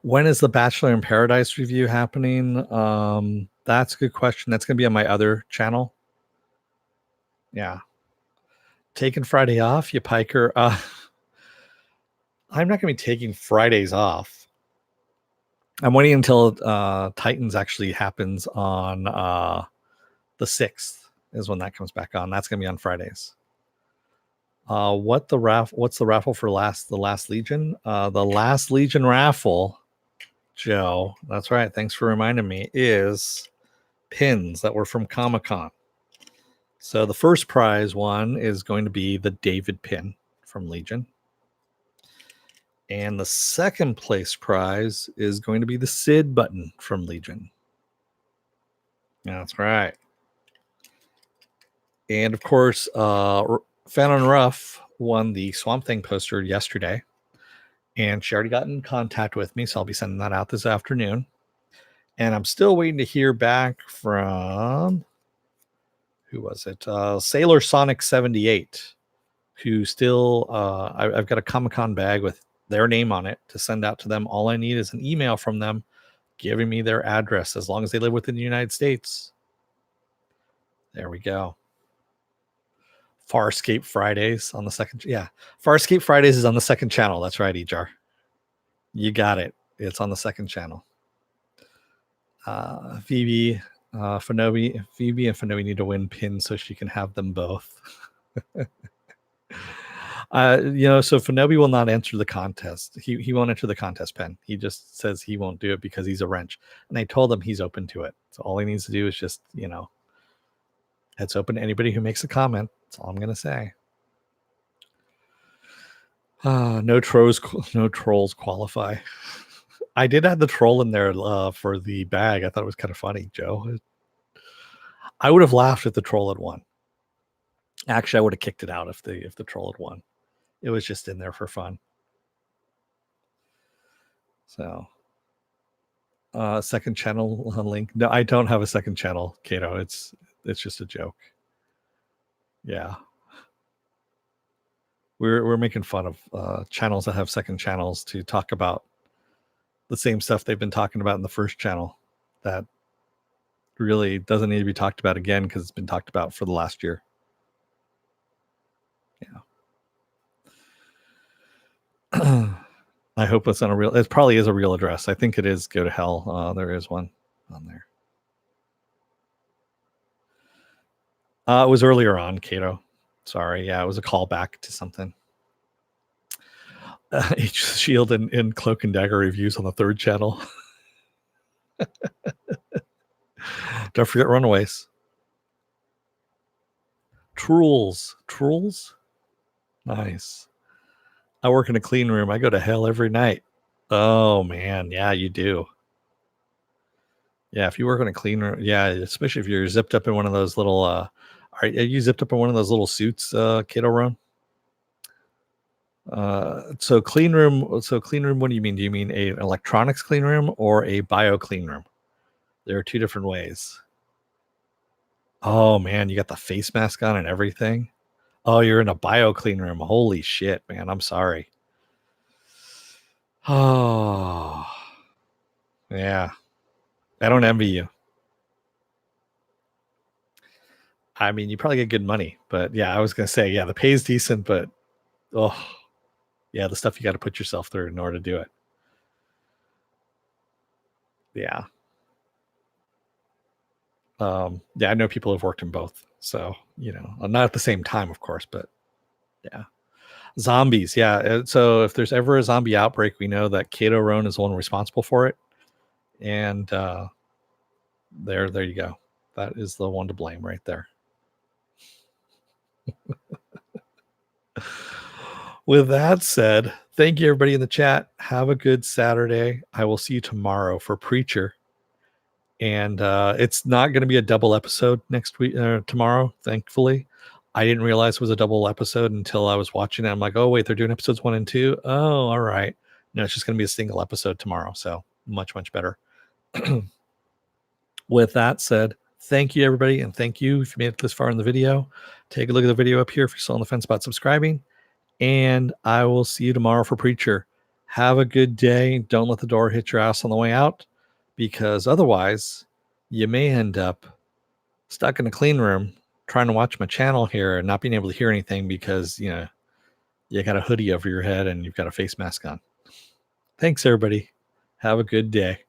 When is the Bachelor in Paradise review happening? That's a good question. That's going to be on my other channel. Yeah. Taking Friday off, you piker. I'm not going to be taking Fridays off. I'm waiting until Titans actually happens on the 6th is when that comes back on. That's going to be on Fridays. What's the raffle for the Last Legion? The Last Legion raffle, Joe, that's right, thanks for reminding me, is pins that were from Comic-Con. So the first prize one is going to be the David pin from Legion. And the second place prize is going to be the Sid button from Legion. That's right. And of course, Fan on Rough won the Swamp Thing poster yesterday. And she already got in contact with me, so I'll be sending that out this afternoon. And I'm still waiting to hear back from, who was it? Sailor Sonic 78, who still, I've got a Comic-Con bag with their name on it to send out to them. All I need is an email from them giving me their address, as long as they live within the United States. There we go. Farscape Fridays on the second. Yeah. Farscape Fridays is on the second channel. That's right, Ejar. You got it. It's on the second channel. Phoebe and Fanobi need to win pins so she can have them both. So Fanobi will not enter the contest. He won't enter the contest pen. He just says he won't do it because he's a wrench. And I told him he's open to it. So all he needs to do is just, it's open to anybody who makes a comment. That's all I'm going to say. No trolls qualify. I did have the troll in there for the bag. I thought it was kind of funny, Joe. I would have laughed if the troll had won. Actually, I would have kicked it out if the troll had won. It was just in there for fun. So, second channel link. No, I don't have a second channel, Kato. It's just a joke. Yeah. We're making fun of channels that have second channels to talk about the same stuff they've been talking about in the first channel that really doesn't need to be talked about again because it's been talked about for the last year. Yeah. I hope it's on it probably is a real address. I think it is Go to Hell. There is one on there. It was earlier on, Kato. Sorry. Yeah, it was a callback to something. Shield and Cloak and Dagger reviews on the third channel. Don't forget Runaways. Trolls. Nice. I work in a clean room. I go to hell every night. Oh man, yeah, you do. Yeah, if you work in a clean room, yeah, especially if you're zipped up in one of those little are you zipped up in one of those little suits, Kiddo Run? So clean room, what do you mean? Do you mean an electronics clean room or a bio clean room? There are two different ways. Oh man, you got the face mask on and everything. Oh, you're in a bio clean room. Holy shit, man. I'm sorry. Oh, yeah. I don't envy you. I mean, you probably get good money, but yeah, I was going to say, yeah, the pay is decent, but yeah, the stuff you got to put yourself through in order to do it. Yeah. Yeah, I know people have worked in both. So, not at the same time, of course, but Yeah. Zombies. Yeah. So if there's ever a zombie outbreak, we know that Kato Roan is the one responsible for it. And there you go. That is the one to blame right there. With that said, thank you everybody in the chat. Have a good Saturday. I will see you tomorrow for Preacher. And it's not going to be a double episode next week, tomorrow, thankfully. I didn't realize it was a double episode until I was watching it. I'm like, oh, wait, they're doing episodes 1 and 2. Oh, all right. No, it's just going to be a single episode tomorrow. So much, much better. With that said, thank you, everybody. And thank you if you made it this far in the video. Take a look at the video up here if you're still on the fence about subscribing. And I will see you tomorrow for Preacher. Have a good day. Don't let the door hit your ass on the way out, because otherwise you may end up stuck in a clean room trying to watch my channel here and not being able to hear anything because, you got a hoodie over your head and you've got a face mask on. Thanks, everybody. Have a good day.